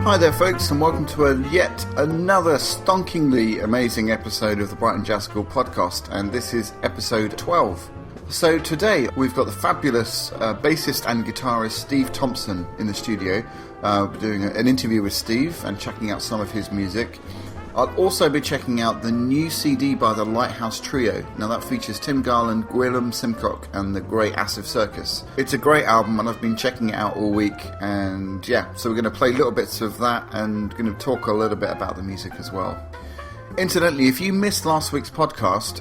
Hi there folks, and welcome to yet another stonkingly amazing episode of the Brighton Jazz School podcast, and this is episode 12. So today we've got the fabulous bassist and guitarist Steve Thompson in the studio. We're doing an interview with Steve and checking out some of his music. I'll also be checking out the new CD by the Lighthouse Trio. Now that features Tim Garland, Gwilym Simcock and the Great Asif Circus. It's a great album and I've been checking it out all week, and yeah, so we're going to play little bits of that and going to talk a little bit about the music as well. Incidentally, if you missed last week's podcast,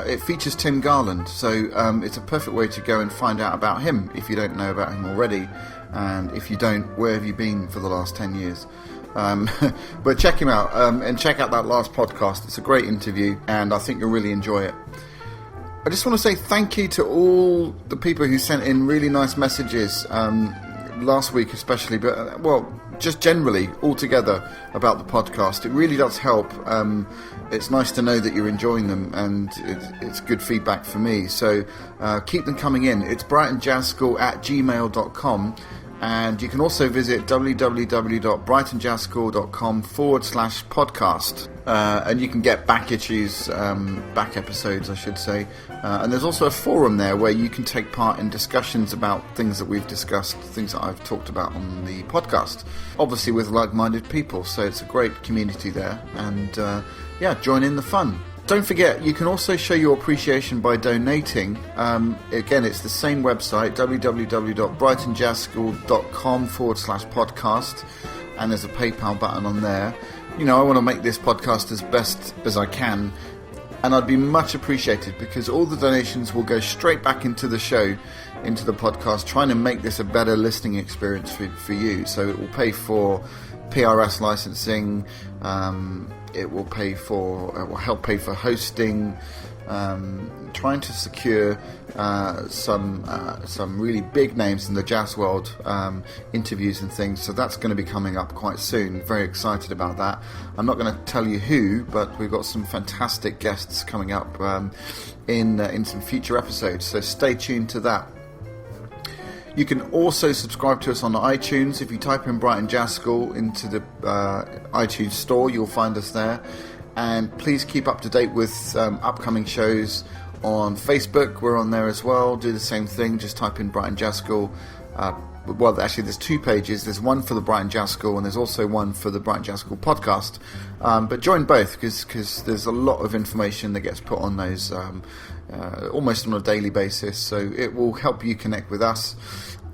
it features Tim Garland, so it's a perfect way to go and find out about him if you don't know about him already, and if you don't, where have you been for the last 10 years? But check him out and check out that last podcast. It's a great interview and I think you'll really enjoy it. I just want to say thank you to all the people who sent in really nice messages last week especially, but just generally altogether about the podcast. It really does help. It's nice to know that you're enjoying them, and it's good feedback for me, so keep them coming in. It's brightonjazzschool@gmail.com. And you can also visit www.brightonjazzschool.com/podcast. And you can get back issues, back episodes, I should say. And there's also a forum there where you can take part in discussions about things that we've discussed, things that I've talked about on the podcast. Obviously with like-minded people, so it's a great community there. And join in the fun. Don't forget, you can also show your appreciation by donating. Again, it's the same website, www.brightonjazzschool.com/podcast, and there's a PayPal button on there. You know, I want to make this podcast as best as I can, and I'd be much appreciated because all the donations will go straight back into the show, into the podcast, trying to make this a better listening experience for you. So it will pay for PRS licensing, it will help pay for hosting, trying to secure some really big names in the jazz world, interviews and things. So that's going to be coming up quite soon. Very excited about that. I'm not going to tell you who, but we've got some fantastic guests coming up in some future episodes. So stay tuned to that. You can also subscribe to us on iTunes. If you type in Brighton Jazz School into the iTunes store, you'll find us there. And please keep up to date with upcoming shows on Facebook. We're on there as well. Do the same thing. Just type in Brighton Jazz School. Actually, there's two pages. There's one for the Brighton Jazz School and there's also one for the Brighton Jazz School podcast. But join both because there's a lot of information that gets put on those almost on a daily basis. So it will help you connect with us.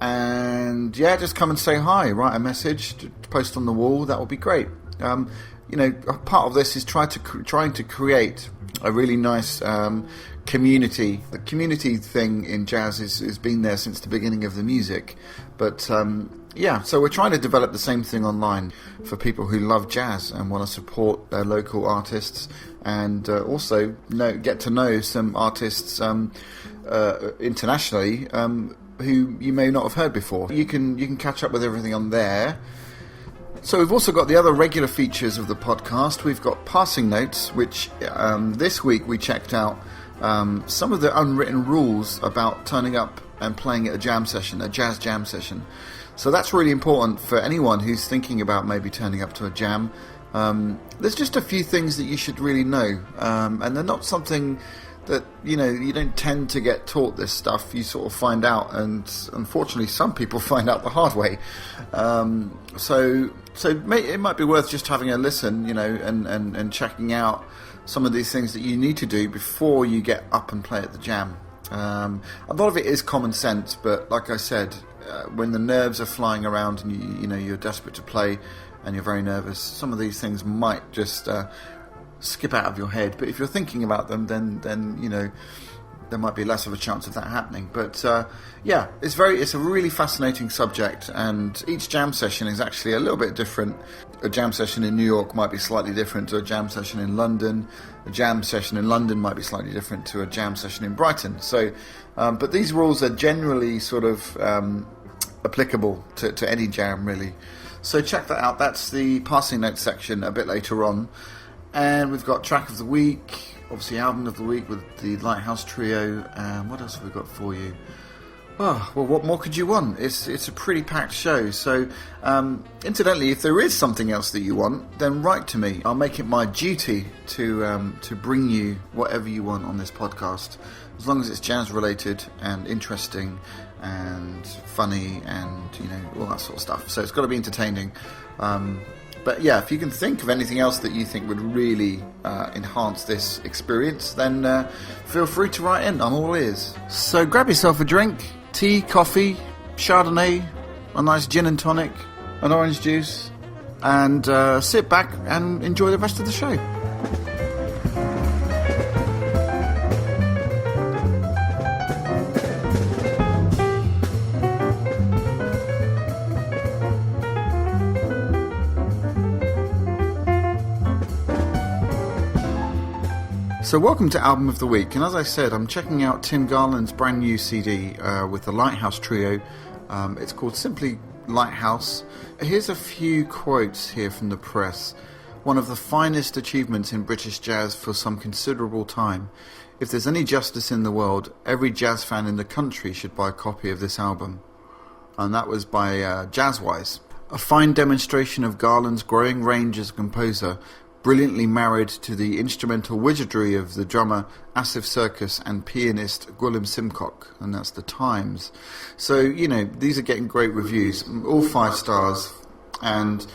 And yeah, just come and say hi. Write a message, post on the wall. That would be great. Part of this is trying to create a really nice community. The community thing in jazz has been there since the beginning of the music, but so we're trying to develop the same thing online for people who love jazz and want to support their local artists, and also get to know some artists internationally who you may not have heard before. You can catch up with everything on there. So we've also got the other regular features of the podcast. We've got Passing Notes, which this week we checked out some of the unwritten rules about turning up and playing at a jam session, a jazz jam session. So that's really important for anyone who's thinking about maybe turning up to a jam. There's just a few things that you should really know, and they're not something that, you don't tend to get taught this stuff. You sort of find out, and unfortunately some people find out the hard way. So it might be worth just having a listen, and checking out some of these things that you need to do before you get up and play at the jam. A lot of it is common sense, but like I said, when the nerves are flying around and you're desperate to play and you're very nervous, some of these things might just skip out of your head. But if you're thinking about them, then there might be less of a chance of that happening. But it's a really fascinating subject, and each jam session is actually a little bit different. A jam session in New York might be slightly different to a jam session in London. A jam session in London might be slightly different to a jam session in Brighton. So, but these rules are generally sort of applicable to any jam, really. So check that out. That's the Passing Notes section a bit later on. And we've got Track of the Week, obviously Album of the Week with the Lighthouse Trio. And what else have we got for you? Oh, well, what more could you want? It's a pretty packed show. So, incidentally, if there is something else that you want, then write to me. I'll make it my duty to bring you whatever you want on this podcast, as long as it's jazz related and interesting and funny and all that sort of stuff. So it's got to be entertaining. But yeah, if you can think of anything else that you think would really enhance this experience, then feel free to write in. I'm all ears. So grab yourself a drink, tea, coffee, Chardonnay, a nice gin and tonic, an orange juice, and sit back and enjoy the rest of the show. So welcome to Album of the Week, and as I said, I'm checking out Tim Garland's brand new CD with the Lighthouse Trio. It's called simply Lighthouse. Here's a few quotes here from the press. One of the finest achievements in British jazz for some considerable time. If there's any justice in the world, every jazz fan in the country should buy a copy of this album. And that was by Jazzwise. A fine demonstration of Garland's growing range as a composer, brilliantly married to the instrumental wizardry of the drummer Asif Circus and pianist Gwilym Simcock, and that's the Times. So, these are getting great reviews, all 5 stars, and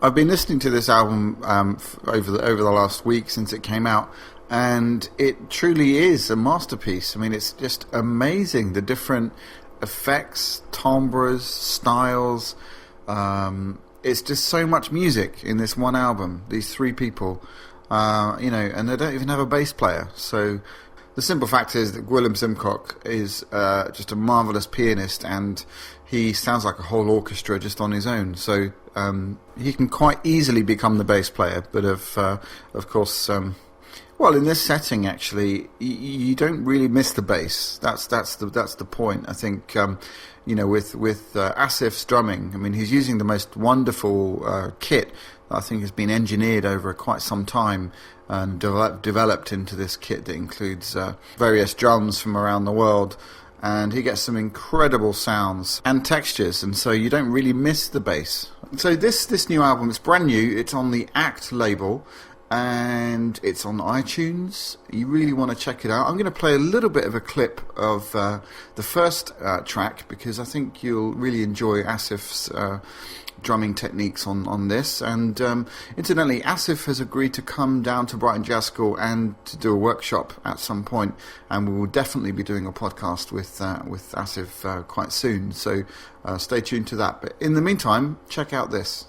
I've been listening to this album over the last week since it came out, and it truly is a masterpiece. I mean, it's just amazing, the different effects, timbres, styles. It's just so much music in this one album, these 3 people, and they don't even have a bass player. So the simple fact is that Gwilym Simcock is just a marvellous pianist, and he sounds like a whole orchestra just on his own. So he can quite easily become the bass player, but of course... well, in this setting, actually, you don't really miss the bass. That's the point. I think, with Asif's drumming, I mean, he's using the most wonderful kit that I think has been engineered over quite some time and developed into this kit that includes various drums from around the world. And he gets some incredible sounds and textures, and so you don't really miss the bass. So this new album, it's brand new. It's on the Act label, and it's on iTunes. You really want to check it out. I'm going to play a little bit of a clip of the first track, because I think you'll really enjoy Asif's drumming techniques on this. And incidentally, Asif has agreed to come down to Brighton Jazz School and to do a workshop at some point, and we will definitely be doing a podcast with Asif quite soon, so stay tuned to that. But in the meantime, check out this.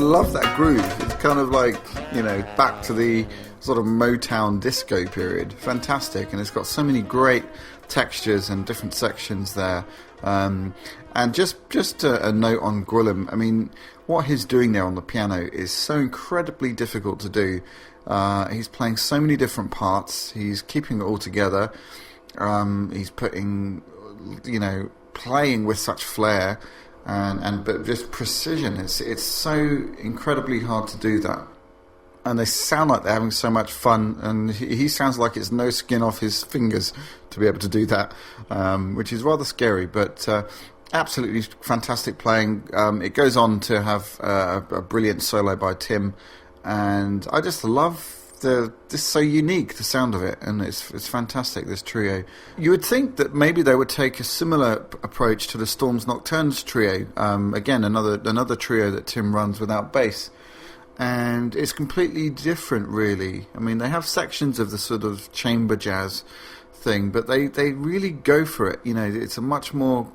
love that groove. It's kind of like, back to the sort of Motown disco period. Fantastic. And it's got so many great textures and different sections there. And just a note on Gwilym. I mean, what he's doing there on the piano is so incredibly difficult to do. He's playing so many different parts. He's keeping it all together. He's putting, playing with such flair and but just precision. It's so incredibly hard to do that. And they sound like they're having so much fun, and he sounds like it's no skin off his fingers to be able to do that, which is rather scary, but absolutely fantastic playing. It goes on to have a brilliant solo by Tim, and I just love this so unique, the sound of it, and it's fantastic, this trio. You would think that maybe they would take a similar approach to the Storms Nocturnes trio, again another trio that Tim runs without bass, and it's completely different really. I mean, they have sections of the sort of chamber jazz thing, but they really go for it. It's a much more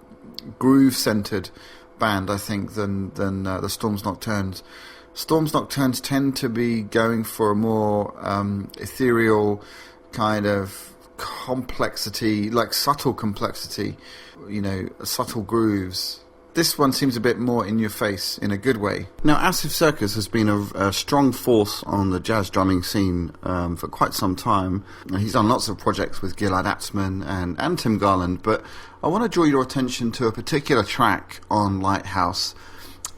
groove centered band, I think, than the Storms Nocturnes. Storms Nocturnes tend to be going for a more ethereal kind of complexity, like subtle complexity, subtle grooves. This one seems a bit more in your face in a good way. Now, Asif Circus has been a strong force on the jazz drumming scene for quite some time. He's done lots of projects with Gilad Atzmon and Tim Garland, but I want to draw your attention to a particular track on Lighthouse,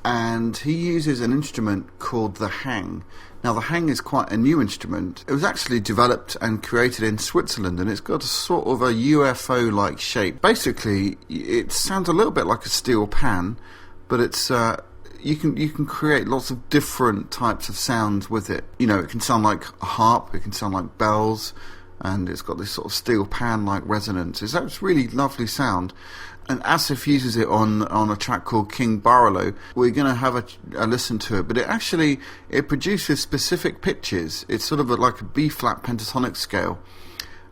and he uses an instrument called the hang. Now, the hang is quite a new instrument. It was actually developed and created in Switzerland, and it's got a sort of a UFO-like shape. Basically, it sounds a little bit like a steel pan, but it's you can create lots of different types of sounds with it. It can sound like a harp, it can sound like bells, and it's got this sort of steel pan-like resonance. It's a really lovely sound. And Asif uses it on a track called King Barlow. We're going to have a listen to it, but it produces specific pitches. It's sort of like a B-flat pentatonic scale,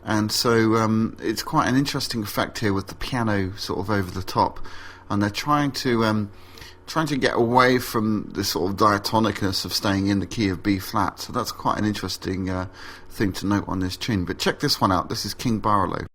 and so it's quite an interesting effect here with the piano sort of over the top. And they're trying to get away from the sort of diatonicness of staying in the key of B-flat. So that's quite an interesting thing to note on this tune. But check this one out. This is King Barlow.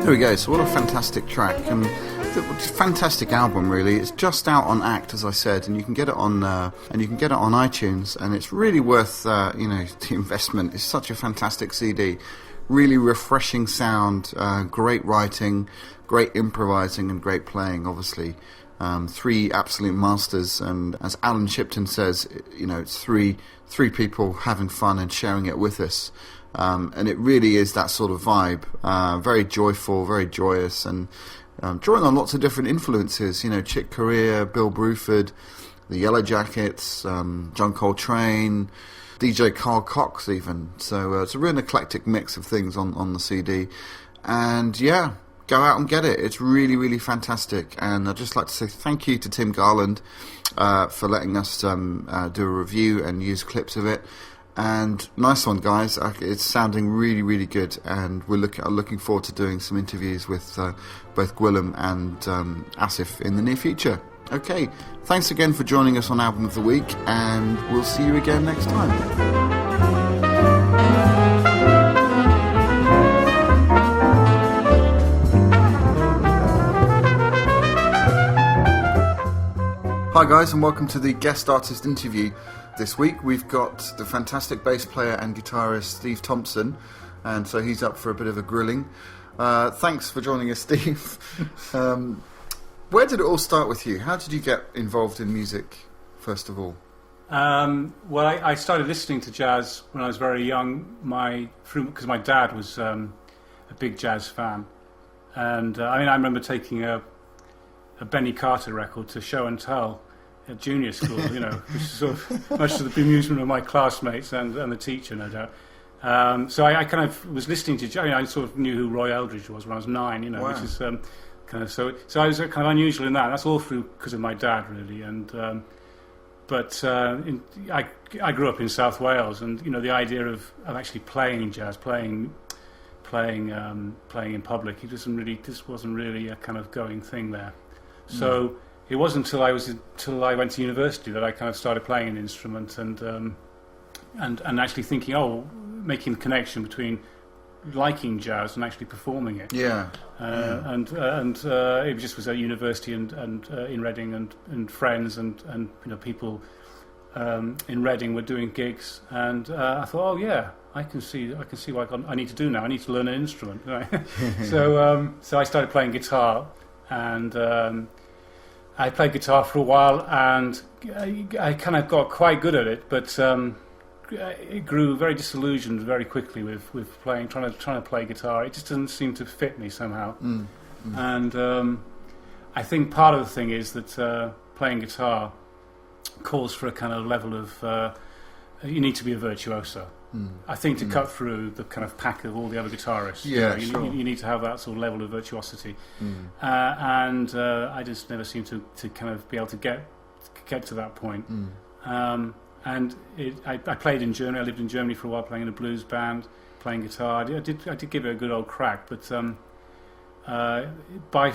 There we go. So what a fantastic track, and fantastic album. Really, it's just out on Act, as I said, and you can get it on iTunes, and it's really worth the investment. It's such a fantastic CD, really refreshing sound, great writing, great improvising, and great playing. Obviously, three absolute masters, and as Alan Shipton says, it's three people having fun and sharing it with us. And it really is that sort of vibe, very joyful, very joyous, and drawing on lots of different influences, Chick Corea, Bill Bruford, the Yellow Jackets, John Coltrane, DJ Carl Cox even. So it's a real eclectic mix of things on the CD. And yeah, go out and get it. It's really, really fantastic. And I'd just like to say thank you to Tim Garland for letting us do a review and use clips of it. And nice one, guys. It's sounding really, really good. And we're looking forward to doing some interviews with both Gwilym and Asif in the near future. Okay, thanks again for joining us on Album of the Week, and we'll see you again next time. Hi guys, and welcome to the guest artist interview. This week we've got the fantastic bass player and guitarist Steve Thompson, and so he's up for a bit of a grilling. Thanks for joining us, Steve. Where did it all start with you? How did you get involved in music, first of all? Well, I started listening to jazz when I was very young, because my dad was a big jazz fan. And I remember taking a Benny Carter record to show and tell at junior school, which is sort of much to the bemusement of my classmates and the teacher, no doubt. So I kind of was listening to jazz. I sort of knew who Roy Eldridge was when I was 9, Wow. Which is... So I was kind of unusual in that. That's all through because of my dad, really. And I grew up in South Wales, and the idea of actually playing jazz, playing in public, this wasn't really a kind of going thing there. So it wasn't until I went to university that I kind of started playing an instrument and actually thinking, making the connection between liking jazz and actually performing it. And it just was at university and in Reading and friends and people in Reading were doing gigs, and I thought, I can see what I need to do now. I need to learn an instrument. So I started playing guitar, and I played guitar for a while, and I kind of got quite good at it, but it grew very disillusioned very quickly with trying to play guitar. It just doesn't seem to fit me somehow. And I think part of the thing is that playing guitar calls for a kind of level of you need to be a virtuoso. I think to cut through the kind of pack of all the other guitarists, you need to have that sort of level of virtuosity. And I just never seem to kind of be able to get to that point. And I played in Germany. I lived in Germany for a while, playing in a blues band, playing guitar. I did give it a good old crack, but by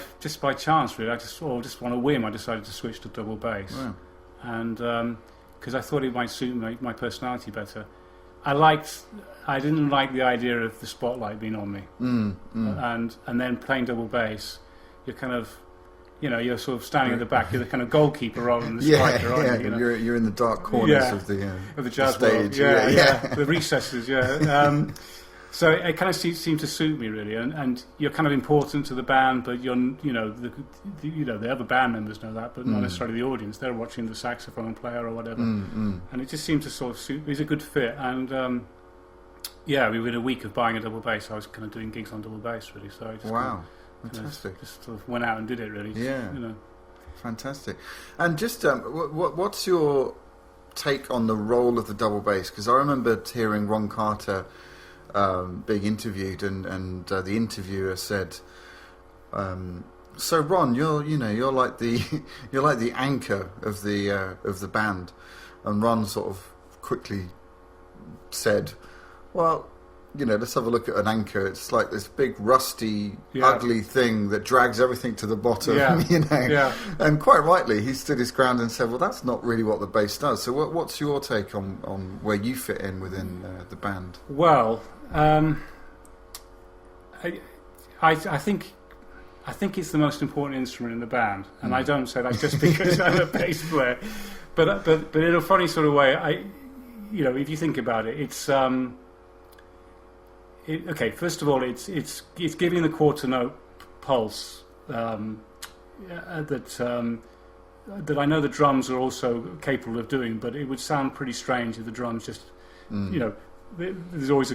chance, really, just on a whim, I decided to switch to double bass. Wow. And because I thought it might suit my personality better. I didn't like the idea of the spotlight being on me. And then playing double bass, you're kind of, you're sort of standing at the back. You're the kind of goalkeeper rather than the striker, aren't you? You're in the dark corners of the jazz stage. World. The recesses, so it kind of seemed to suit me, really. And you're kind of important to the band, but the other band members know that, but not necessarily the audience. They're watching the saxophone player or whatever. And it just seemed to sort of suit. It was a good fit, and within a week of buying a double bass, I was kind of doing gigs on double bass, really. So I just fantastic. Just sort of went out and did it, really. Fantastic. And just what's your take on the role of the double bass? Because I remember hearing Ron Carter being interviewed, and the interviewer said, "So Ron, you're like the anchor of the band," and Ron sort of quickly said, "Well, let's have a look at an anchor. It's like this big, rusty, ugly thing that drags everything to the bottom, And quite rightly, he stood his ground and said, well, that's not really what the bass does. So what's your take on where you fit in within the band? Well, I think it's the most important instrument in the band, and I don't say that just because I'm a bass player, but in a funny sort of way, if you think about it, it's first of all, it's giving the quarter note pulse that I know the drums are also capable of doing, but it would sound pretty strange if the drums just there's always a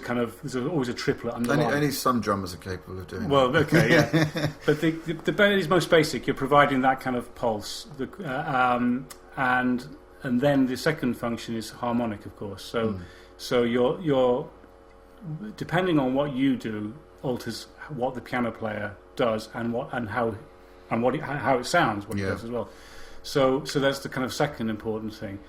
triplet underlying. Only some drummers are capable of doing Well, that. okay, yeah. But the base is most basic. You're providing that kind of pulse, and then the second function is harmonic, of course. So you're depending on what you do alters what the piano player does and how it sounds, what it does as well. So that's the kind of second important thing.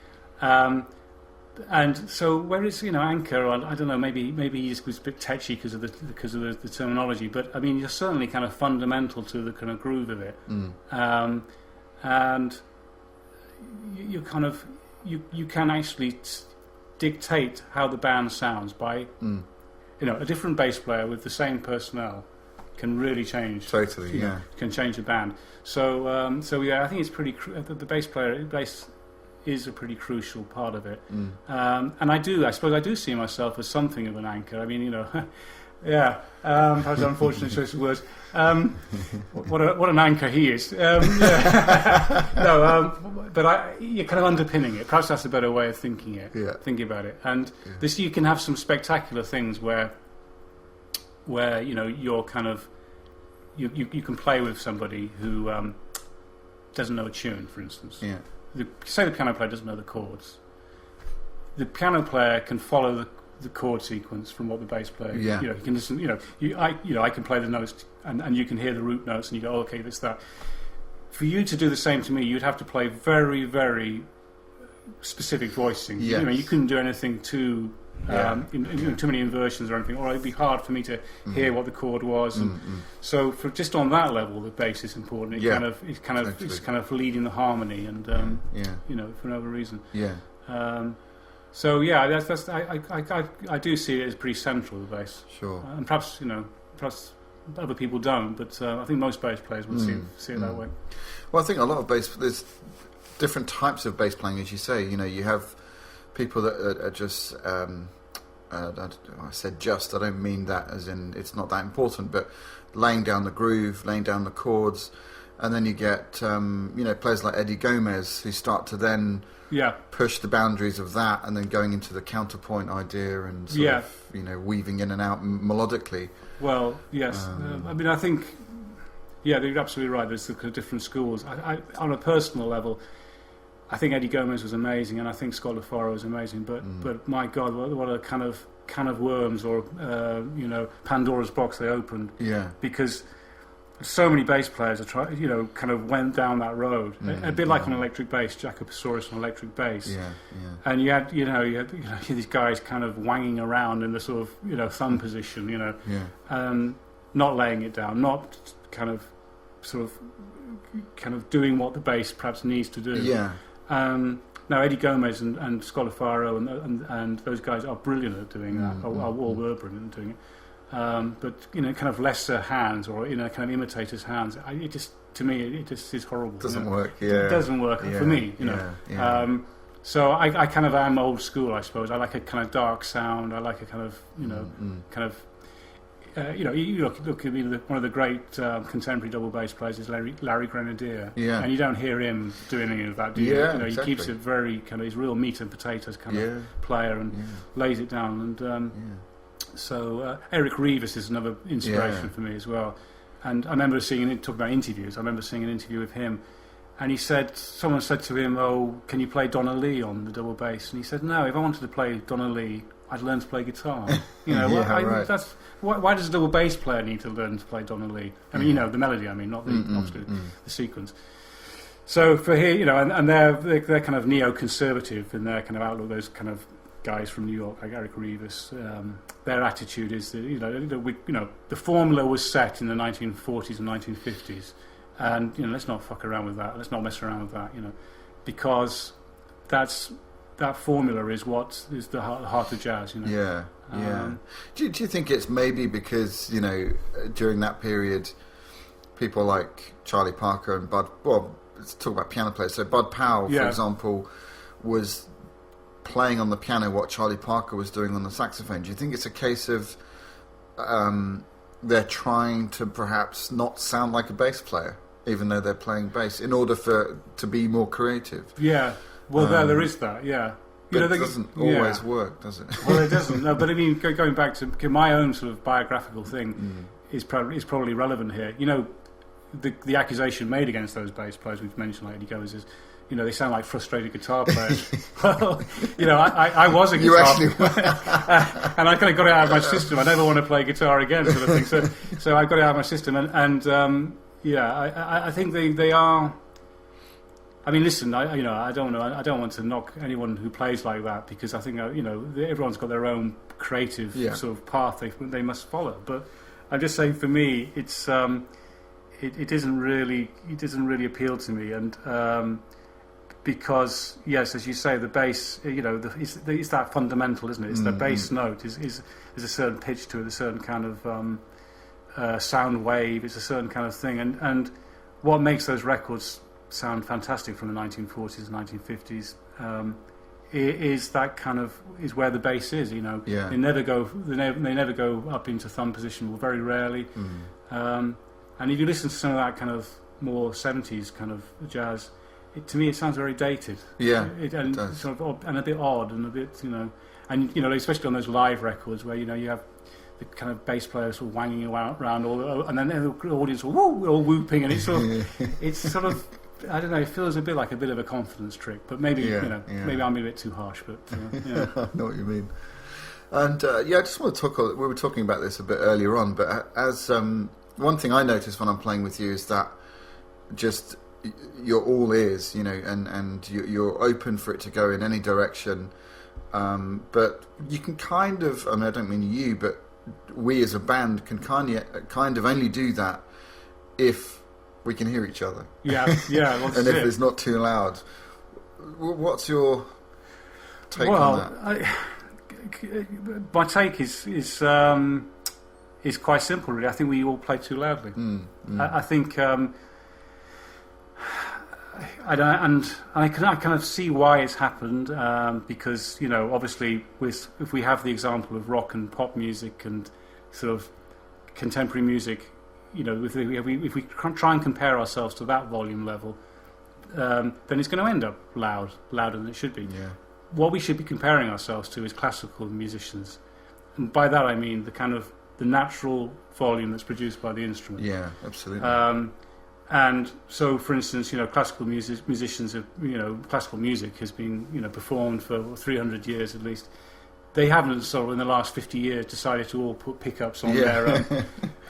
And so where is anchor? I don't know. Maybe he just was a bit tetchy because of the terminology. But I mean, you're certainly kind of fundamental to the kind of groove of it. And you kind of you can actually dictate how the band sounds by a different bass player with the same personnel can really change. Totally, can change the band. So I think it's pretty. The bass is a pretty crucial part of it. And I suppose I do see myself as something of an anchor. I mean, perhaps unfortunate choice of words. What an anchor he is. But you're kind of underpinning it. Perhaps that's a better way of thinking about it. And this, you can have some spectacular things where you're kind of you can play with somebody who doesn't know a tune, for instance. Say the piano player doesn't know the chords. The piano player can follow the chord sequence from what the bass player. He can listen. I can play the notes, and you can hear the root notes, and you go, oh, okay, that's that. For you to do the same to me, you'd have to play very, very specific voicing. Yes. You couldn't do anything too too many inversions or anything, or it'd be hard for me to hear what the chord was. And so, for just on that level, the bass is important. It's kind of leading the harmony, and for no other reason. So that's I do see it as pretty central, the bass. Sure. And perhaps other people don't, but I think most bass players would see it that way. Well, I think a lot of there's different types of bass playing, as you say. You have people that are just. I said just. I don't mean that as in it's not that important, but laying down the groove, laying down the chords, and then you get players like Eddie Gomez who start to then push the boundaries of that, and then going into the counterpoint idea and sort of weaving in and out melodically. Well, yes. I mean, I think you're absolutely right. There's the different schools. I on a personal level, I think Eddie Gomez was amazing, and I think Scott LaFaro was amazing. But my God, what a kind of worms or Pandora's box they opened. Yeah. Because so many bass players are kind of went down that road. A bit like on electric bass, Jacoposaurus on electric bass. Yeah. And you had these guys kind of wanging around in the sort of thumb position, not laying it down, not kind of doing what the bass perhaps needs to do. Yeah. Now Eddie Gomez and Scott LaFaro and those guys are brilliant at doing that. All were brilliant at doing it. But kind of lesser hands or kind of imitators' hands. It just is horrible. Doesn't work. Yeah. It doesn't work for me. So I kind of am old school, I suppose. I like a kind of dark sound. I like a kind of you look at one of the great contemporary double bass players is Larry Grenadier, and you don't hear him doing any of that, do you? Exactly. He keeps it very kind of, he's real meat and potatoes kind of player, and lays it down. And so Eric Revis is another inspiration for me as well. And I remember talking about interviews. I remember seeing an interview with him, and someone said to him, "Oh, can you play Donna Lee on the double bass?" And he said, "No, if I wanted to play Donna Lee, I'd learn to play guitar." Right. Why does a double bass player need to learn to play Donna Lee? I mean, the melody. I mean, not obviously the sequence. So for here, and they're kind of neoconservative in their kind of outlook. Those kind of guys from New York, like Eric Revis, their attitude is that the formula was set in the 1940s and 1950s, and let's not fuck around with that. Let's not mess around with that. Because that formula is what is the heart of jazz. Yeah. Do you think it's maybe because during that period, people like Charlie Parker and Bud? Well, let's talk about piano players. So Bud Powell, for example, was playing on the piano what Charlie Parker was doing on the saxophone. Do you think it's a case of they're trying to perhaps not sound like a bass player, even though they're playing bass, in order to be more creative? Yeah. Well, there is that. Yeah. But it doesn't always work, does it? Well, it doesn't. No, but I mean, going back to my own sort of biographical thing is probably relevant here. You know, the accusation made against those bass players we've mentioned, like Eddie Goes, is, you know, they sound like frustrated guitar players. Well, you know, I was a guitar player, and I kind of got it out of my system. I never want to play guitar again, sort of thing. So I got it out of my system, and I think they are. I mean, listen, I don't want to knock anyone who plays like that, because I think everyone's got their own creative sort of path they must follow. But I'm just saying, for me, it's it doesn't really appeal to me, and because, yes, as you say, the bass, it's that fundamental, isn't it? It's the bass note is there's a certain pitch to it, a certain kind of sound wave. It's a certain kind of thing, and what makes those records sound fantastic from the 1940s and 1950s is that kind of is where the bass is. You know, they never go up into thumb position, or very rarely. And if you listen to some of that kind of more 70s kind of jazz, to me it sounds very dated. Yeah, it does. Sort of, and a bit odd, and a bit, especially on those live records where you have the kind of bass players sort of wanging around and then the audience all whooping, and it's sort of I don't know, it feels a bit like a bit of a confidence trick, but maybe maybe I'm a bit too harsh, but I know what you mean. And I just want to talk. We were talking about this a bit earlier on, but as one thing I notice when I'm playing with you is that just you're all ears, and you're open for it to go in any direction. But you can kind of, I don't mean you, but we as a band can kind of only do that if we can hear each other. Yeah. Well, and if it's not too loud. What's your take on that? My take is quite simple, really. I think we all play too loudly. I think, I kind of see why it's happened, because obviously if we have the example of rock and pop music and sort of contemporary music, if we try and compare ourselves to that volume level, then it's going to end up louder than it should be. Yeah. What we should be comparing ourselves to is classical musicians, and by that I mean the natural volume that's produced by the instrument. Yeah, absolutely. And so, for instance, classical musicians have, classical music has been, performed for 300 years at least. They haven't sort of in the last 50 years decided to all put pickups on their,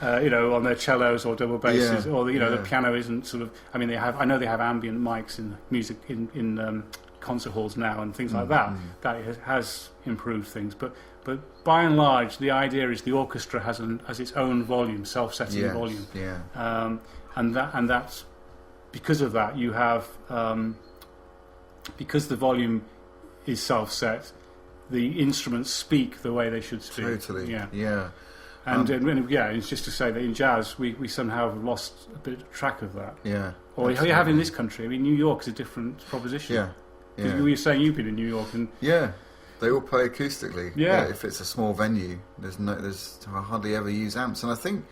on their cellos or double basses, or the piano isn't sort of. I mean, I know they have ambient mics in music in concert halls now and things like that. That has improved things, but by and large, the idea is the orchestra has its own volume, self-setting volume. Yeah. And that's because of that you have because the volume is self-set, the instruments speak the way they should speak. Totally. Yeah. And it's just to say that in jazz we somehow have lost a bit of track of that. Yeah. Or you have in this country. I mean, New York is a different proposition. Yeah. You were saying you've been in New York, and they all play acoustically. Yeah. If it's a small venue, I hardly ever use amps, and I think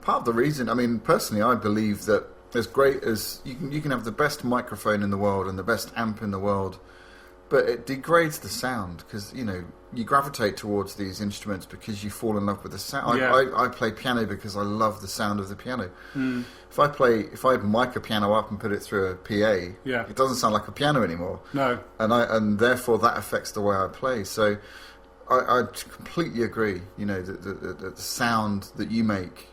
part of the reason, I mean, personally, I believe that as great as you can have the best microphone in the world and the best amp in the world, but it degrades the sound, because you gravitate towards these instruments because you fall in love with the sound. I play piano because I love the sound of the piano. If I mic a piano up and put it through a PA, it doesn't sound like a piano anymore. No, and therefore that affects the way I play. So I completely agree. The sound that you make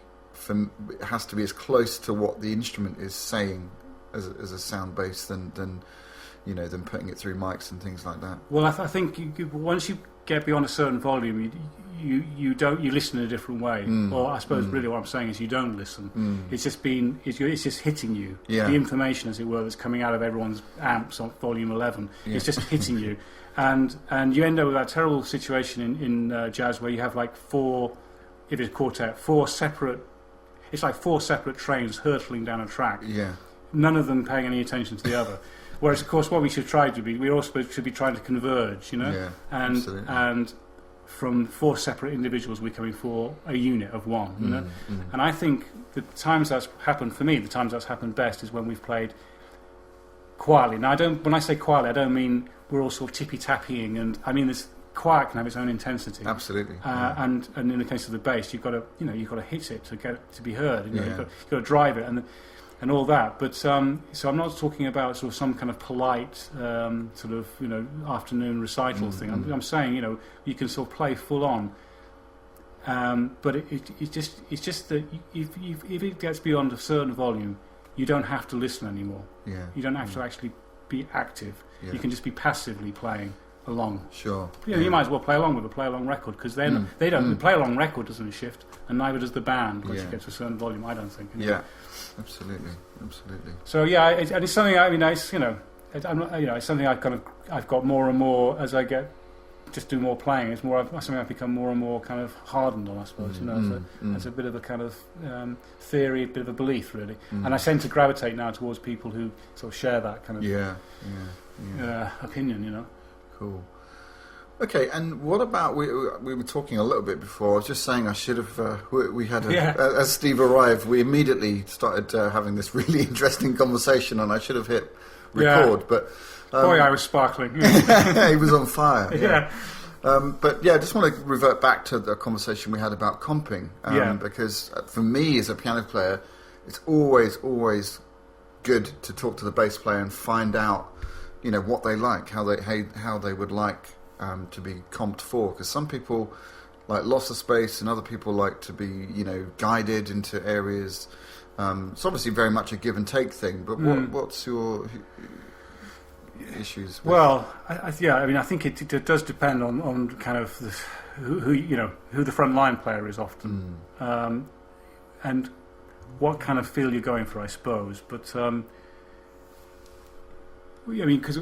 it has to be as close to what the instrument is saying as a sound base than putting it through mics and things like that. Well, I think once you get beyond a certain volume, you listen in a different way. Or I suppose really what I'm saying is you don't listen. It's just hitting you. Yeah. The information, as it were, that's coming out of everyone's amps on volume 11. It's just hitting you, and you end up with that terrible situation in jazz where you have like if it's quartet, four separate trains hurtling down a track. Yeah. None of them paying any attention to the other. Whereas, of course, what we should try to be, we also should be trying to converge, Yeah, absolutely. And from four separate individuals, we're coming for a unit of one, And I think the times that's happened for me, the times that's happened best is when we've played quietly. Now, when I say quietly, I don't mean we're all sort of tippy-tappying, and I mean, this quiet can have its own intensity. Absolutely. And in the case of the bass, you've got to hit it to get it to be heard. You've got to drive it and all that. But so I'm not talking about sort of some kind of polite sort of afternoon recital thing. I'm saying you can sort of play full on. But it's just that if it gets beyond a certain volume, you don't have to listen anymore. Yeah. You don't have to actually be active. Yeah. You can just be passively playing along. Sure. You might as well play along with a play-along record, because then they don't. The play-along record doesn't shift, and neither does the band once you get to a certain volume. I don't think. Yeah. Absolutely. So it's something. I mean, it's it's something I've got more and more as I do more playing. It's something I've become more and more kind of hardened on, I suppose. As a bit of a kind of theory, a bit of a belief, really. And I tend to gravitate now towards people who sort of share that kind of opinion. Cool. Okay, and what about we were talking a little bit before. I was just saying I should have. We had as Steve arrived, we immediately started having this really interesting conversation, and I should have hit record. But boy, I was sparkling. He was on fire. Yeah. But I just want to revert back to the conversation we had about comping, because for me as a piano player, it's always good to talk to the bass player and find out, what they like, how they would like to be comped for. Because some people like loss of space, and other people like to be, guided into areas. It's obviously very much a give and take thing. But what's your issues with? Well, I think it does depend on kind of who the front line player is often, and what kind of feel you're going for, I suppose. But because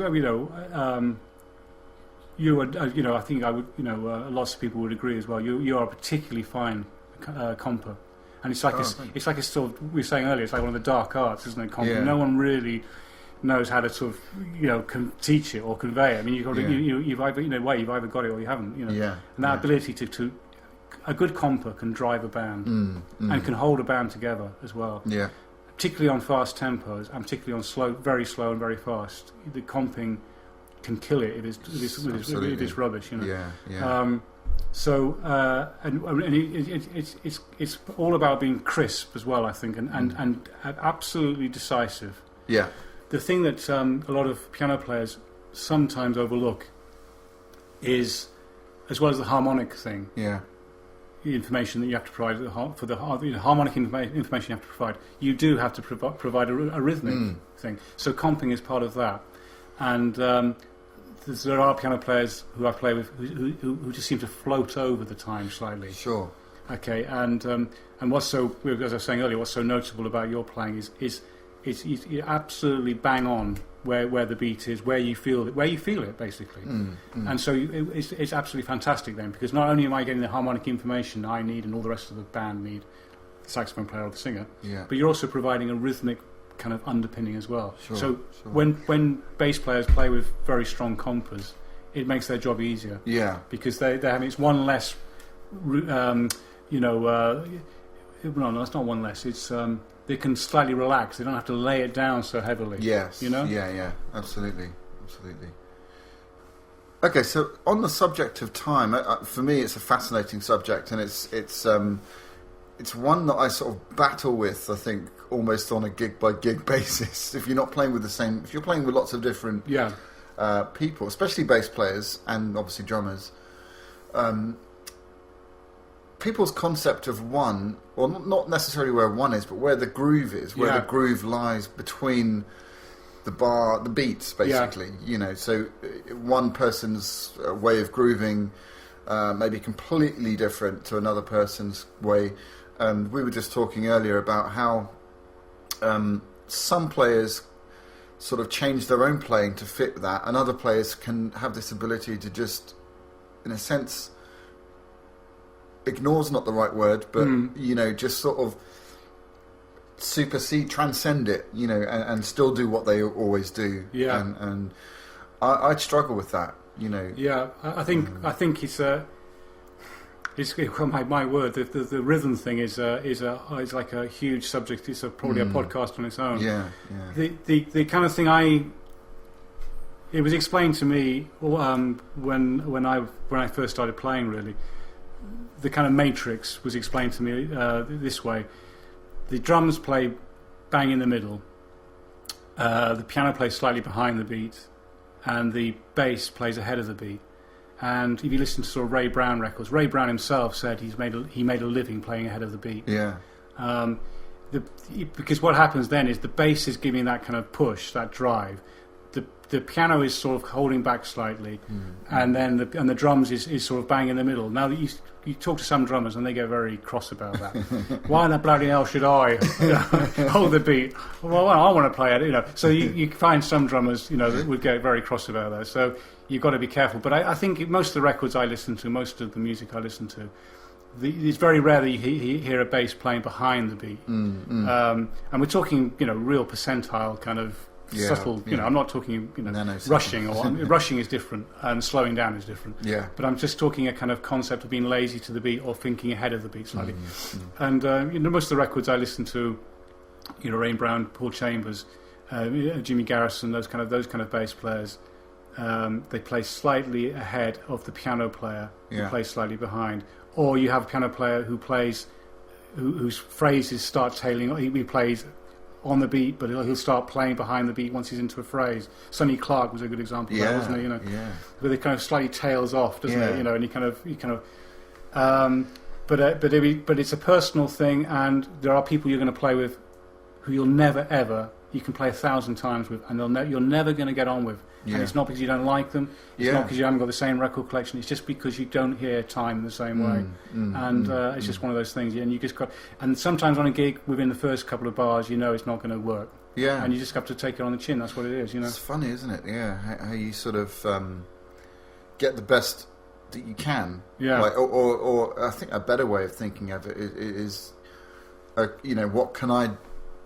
you would, I think I would, lots of people would agree as well. You are a particularly fine comper, and it's like it's like a sort of, we were saying earlier, it's like one of the dark arts, isn't it? Comping. Yeah. No one really knows how to sort of teach it or convey it. I mean, you've either got it or you haven't. And that ability to a good comper can drive a band and can hold a band together as well. Yeah. Particularly on fast tempos, and particularly on very slow and very fast. The comping can kill it if it's rubbish. It's all about being crisp as well, I think, and absolutely decisive. Yeah. The thing that a lot of piano players sometimes overlook is, as well as the harmonic thing, the information that you have to provide for the harmonic information you have to provide, you do have to provide a rhythmic thing. So comping is part of that. And there are piano players who I play with who just seem to float over the time slightly. Sure. Okay, and what's so, as I was saying earlier, what's so noticeable about your playing is you're absolutely bang on where the beat is, where you feel it basically. And so it's absolutely fantastic then, because not only am I getting the harmonic information I need and all the rest of the band need, the saxophone player or the singer, but you're also providing a rhythmic kind of underpinning as well. Sure. When bass players play with very strong compers, it makes their job easier. Yeah. Because they're having, it's one less, no, it's not one less. It's they can slightly relax. They don't have to lay it down so heavily. Yes. Yeah. Absolutely. Okay, so on the subject of time, for me, it's a fascinating subject, and it's one that I sort of battle with, I think, almost on a gig by gig basis. If you're not playing with if you're playing with lots of different people, especially bass players and obviously drummers, people's concept of one, or not necessarily where one is, but where the groove is, where the groove lies between the beats, basically. So one person's way of grooving may be completely different to another person's way. And we were just talking earlier about how some players sort of change their own playing to fit that, and other players can have this ability to just, in a sense, ignore's not the right word, but just sort of supersede, transcend it, and still do what they always do. Yeah, and I'd struggle with that. Yeah, I think it's my word. The rhythm thing is like a huge subject. It's probably a podcast on its own. Yeah. The kind of thing it was explained to me when I first started playing. Really, the kind of matrix was explained to me this way: the drums play bang in the middle, the piano plays slightly behind the beat, and the bass plays ahead of the beat. And if you listen to sort of Ray Brown records, Ray Brown himself said he made a living playing ahead of the beat. Yeah. Because what happens then is the bass is giving that kind of push, that drive. The piano is sort of holding back slightly, and then the drums is sort of bang in the middle. Now you talk to some drummers and they get very cross about that. Why the bloody hell should I hold the beat? Well, I want to play it, So you find some drummers, that would get very cross about that. So you've got to be careful. But I think most of the records I listen to, most of the music I listen to, it's very rare that you hear a bass playing behind the beat. And we're talking, real percentile kind of subtle. I'm not talking, rushing. Rushing is different, and slowing down is different. Yeah. But I'm just talking a kind of concept of being lazy to the beat or thinking ahead of the beat slightly. And most of the records I listen to, Ray Brown, Paul Chambers, Jimmy Garrison, those kind of bass players. They play slightly ahead of the piano player, who plays slightly behind. Or you have a piano player who plays, whose phrases start tailing. He plays on the beat, but he'll start playing behind the beat once he's into a phrase. Sonny Clark was a good example of that, wasn't he? Where it kind of slightly tails off, doesn't it? And but it's a personal thing, and there are people you're going to play with who you'll never ever. You can play 1,000 times with, and you're never going to get on with. And it's not because you don't like them. It's not because you haven't got the same record collection. It's just because you don't hear time in the same way. It's just one of those things. And you just got. And sometimes on a gig, within the first couple of bars, it's not going to work. Yeah. And you just have to take it on the chin. That's what it is. It's funny, isn't it? Yeah. How you sort of get the best that you can. Yeah. Or I think a better way of thinking of it is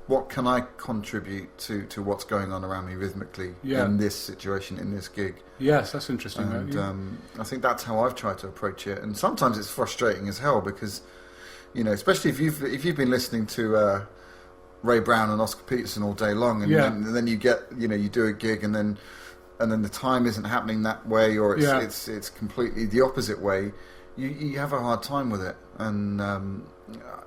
what can I contribute to what's going on around me rhythmically in this situation, in this gig? Yes, that's interesting. And I think that's how I've tried to approach it. And sometimes it's frustrating as hell because, especially if you've been listening to Ray Brown and Oscar Peterson all day long, and then you get you do a gig and then the time isn't happening that way, or it's completely the opposite way. You have a hard time with it, and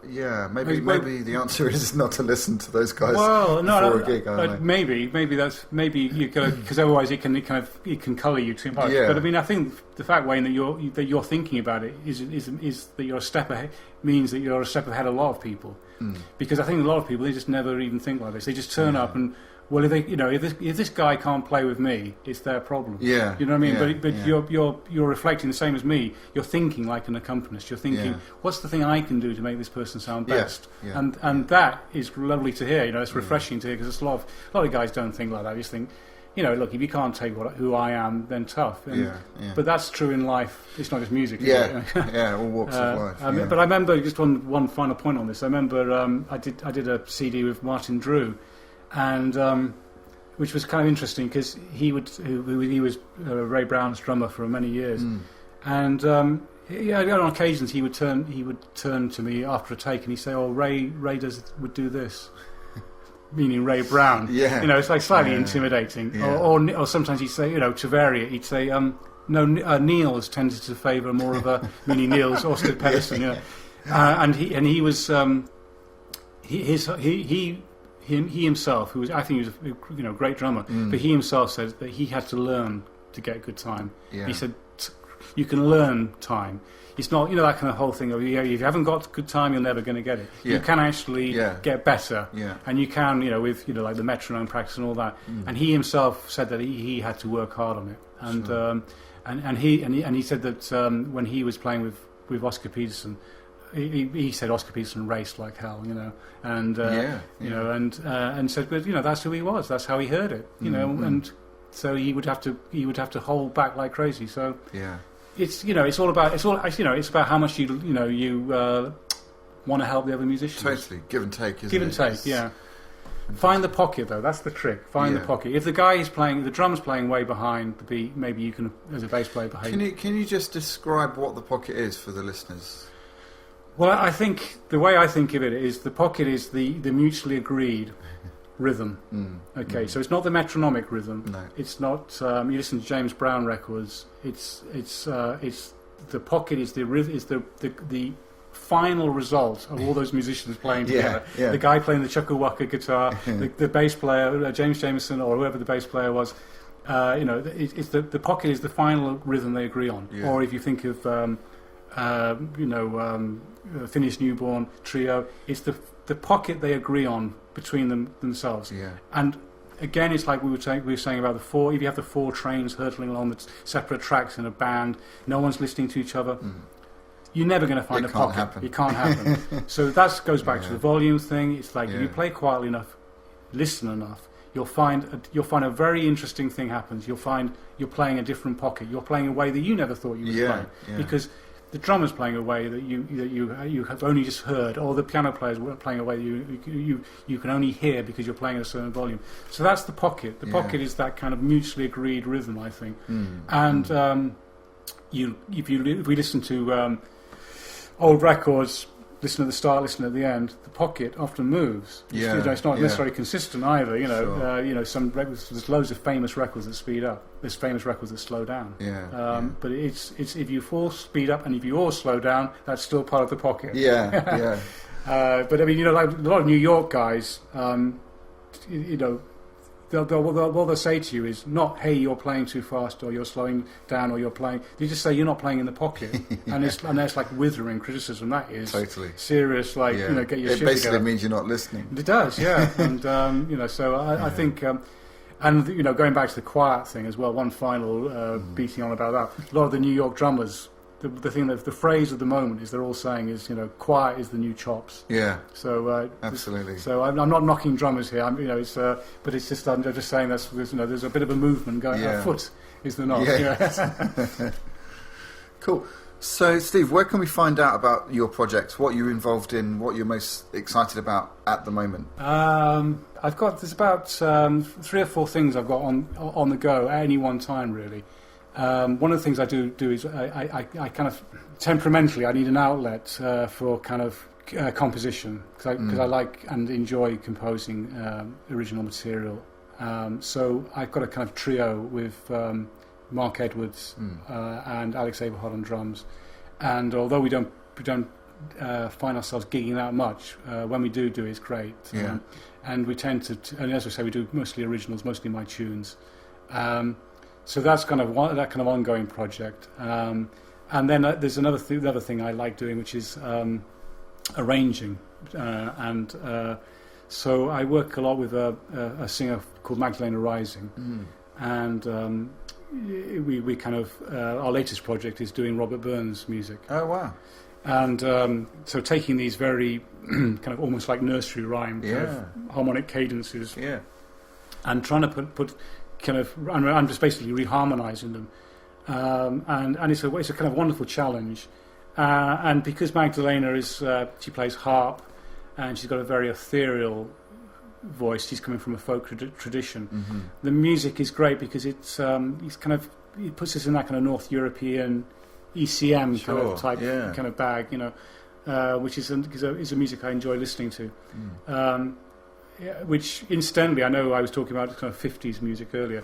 maybe the answer is not to listen to those guys before a gig. Maybe you because otherwise it can colour you too much. Yeah. But I mean, I think the fact, Wayne, that you're thinking about it is that you're a step ahead, means that you're a step ahead of a lot of people. Because I think a lot of people, they just never even think like this. They just turn up and. Well, if this guy can't play with me, it's their problem. Yeah, you know what I mean. But you're reflecting the same as me. You're thinking like an accompanist. You're thinking, what's the thing I can do to make this person sound best? Yeah. And that is lovely to hear. It's refreshing to hear because a lot of guys don't think like that. They just think, look, if you can't take who I am, then tough. But that's true in life. It's not just music. All walks of life. But I remember just one final point on this. I remember I did a CD with Martin Drew. And which was kind of interesting because he was Ray Brown's drummer for many years, and on occasions he would turn to me after a take and he'd say, "Oh, Ray would do this," meaning Ray Brown. It's like slightly intimidating. Or sometimes he'd say, to vary it, he'd say, "No, Neil has tended to favour more of a," meaning Neil's Oscar Pedersen. And he was he himself, I think he was a great drummer, but he himself said that he had to learn to get good time. He said, you can learn time. It's not, that kind of whole thing of, if you haven't got good time, you're never going to get it. You can actually get better, and you can, with like the metronome practice and all that. And he himself said that he had to work hard on it, and he said that when he was playing with Oscar Peterson. He said Oscar Peterson raced like hell, and said, but that's who he was. That's how he heard it, and so he would have to hold back like crazy. So it's it's about how much you want to help the other musicians. Totally, give and take. Give and take. Find the pocket though. That's the trick. Find the pocket. If the guy is playing, the drum's playing way behind the beat, maybe you can, as a bass player, behave. Can you just describe what the pocket is for the listeners? Well, I think the way I think of it is the pocket is the mutually agreed rhythm. Okay, so it's not the metronomic rhythm. No. It's not. You listen to James Brown records. It's the pocket is the final result of all those musicians playing together. Yeah. The guy playing the chuckle-waka guitar, the bass player, James Jamerson, or whoever the bass player was. It's the pocket is the final rhythm they agree on. Yeah. Or if you think of Phineas Newborn Trio, it's the pocket they agree on between themselves. Yeah. And again, it's like we were saying about the four. If you have the four trains hurtling along the separate tracks in a band, no one's listening to each other. You're never going to find a pocket. It can't happen. So that goes back to the volume thing. It's like if you play quietly enough, listen enough, you'll find a very interesting thing happens. You'll find you're playing a different pocket. You're playing a way that you never thought you were playing because the drummer's playing a way that you have only just heard, or the piano player's playing a way you can only hear because you're playing at a certain volume. So that's the pocket. The pocket is that kind of mutually agreed rhythm, I think. And if we listen to old records, listen at the start, listen at the end, the pocket often moves. It's not necessarily consistent either. Some records, there's loads of famous records that speed up. There's famous records that slow down. But it's if you all speed up and if you all slow down, that's still part of the pocket. But I mean, like a lot of New York guys, they'll say to you is not, hey, you're playing too fast, or you're slowing down, or you're playing. They just say you're not playing in the pocket, and that's like withering criticism. That is totally serious. Like get your shit together. It basically means you're not listening. It does, yeah. And so I think, and going back to the quiet thing as well. One final beating on about that. A lot of the New York drummers. The thing that the phrase of the moment is they're all saying is quiet is the new chops. Yeah. So absolutely. So I'm not knocking drummers here. But it's just I'm just saying there's a bit of a movement going. Foot is the knock. Yeah. Cool. So Steve, where can we find out about your projects? What you're involved in? What you're most excited about at the moment? There's about 3 or 4 things I've got on the go at any one time really. One of the things I do is I kind of temperamentally I need an outlet for kind of composition because I like and enjoy composing original material. So I've got a kind of trio with Mark Edwards and Alex Aberhard on drums, and although we don't find ourselves gigging that much, when we do it's great. And we tend to, and as I say, we do mostly originals, mostly my tunes. So that's kind of that kind of ongoing project, and then there's another thing I like doing, which is arranging, so I work a lot with a singer called Magdalena Rising, and we kind of our latest project is doing Robert Burns music. Oh wow! And so taking these very kind of almost like nursery rhyme kind of harmonic cadences, and trying to put kind of, I'm just basically reharmonizing them, and it's a kind of wonderful challenge, and because Magdalena is she plays harp, and she's got a very ethereal voice. She's coming from a folk tradition. The music is great because it puts us in that kind of North European ECM kind of type kind of bag, which is a music I enjoy listening to. Which, incidentally, I know I was talking about kind of 50s music earlier.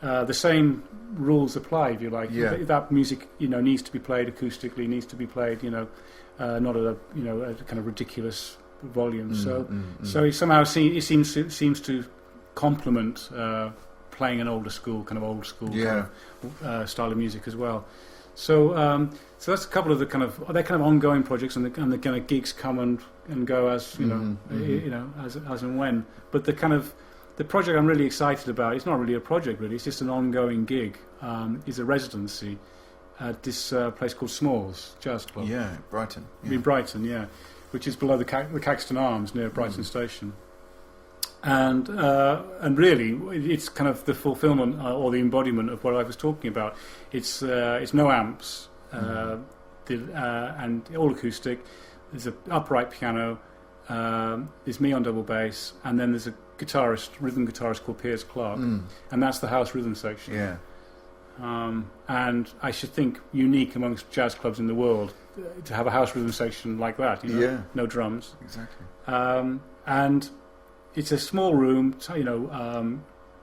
The same rules apply, if you like. That music, needs to be played acoustically, needs to be played, not at a kind of ridiculous volume. So it somehow seems to complement playing an old school kind of style of music as well. So that's a couple of the kind of ongoing projects, and the kind of gigs come and go as as and when. But the project I'm really excited about, it's not really a project really, it's just an ongoing gig. Is a residency at this place called Smalls Jazz Club. Brighton. In Brighton, which is below the Caxton Arms near Brighton Station. And really, it's kind of the fulfilment or the embodiment of what I was talking about. It's no amps, and all acoustic. There's an upright piano. There's me on double bass, and then there's a rhythm guitarist called Piers Clark, and that's the house rhythm section. And I should think unique amongst jazz clubs in the world to have a house rhythm section like that. No drums. Exactly. And it's a small room,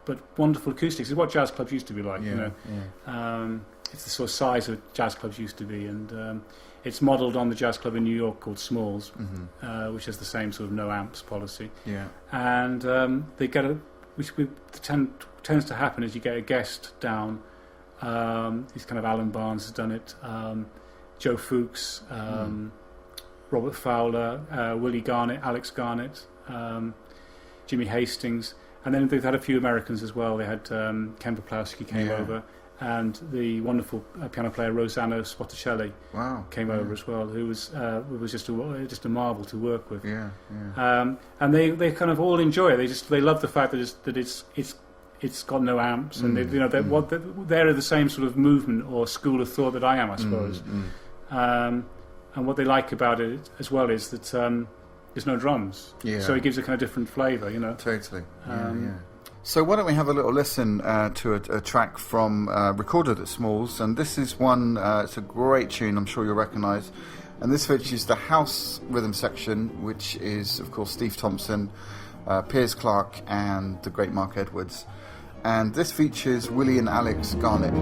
but wonderful acoustics. It's what jazz clubs used to be like. It's the sort of size that jazz clubs used to be, and it's modelled on the jazz club in New York called Smalls, which has the same sort of no amps policy. Yeah. And they get tends to happen is you get a guest down. These kind of Alan Barnes has done it. Joe Fuchs, Robert Fowler, Willie Garnett, Alex Garnett, Jimmy Hastings, and then they've had a few Americans as well. They had Ken Poplawski came over, and the wonderful piano player Rosanna Spotticelli came over as well, who was just a marvel to work with. And they kind of all enjoy it. They love the fact that it's got no amps, and they're the same sort of movement or school of thought that I am, I suppose. And what they like about it as well is that there's no drums, so it gives a kind of different flavour, Totally. So why don't we have a little listen to a track from recorded at Smalls, and this is one. It's a great tune, I'm sure you'll recognise, and this features the house rhythm section, which is of course Steve Thompson, Piers Clark, and the great Mark Edwards. And this features Willie and Alex Garnett.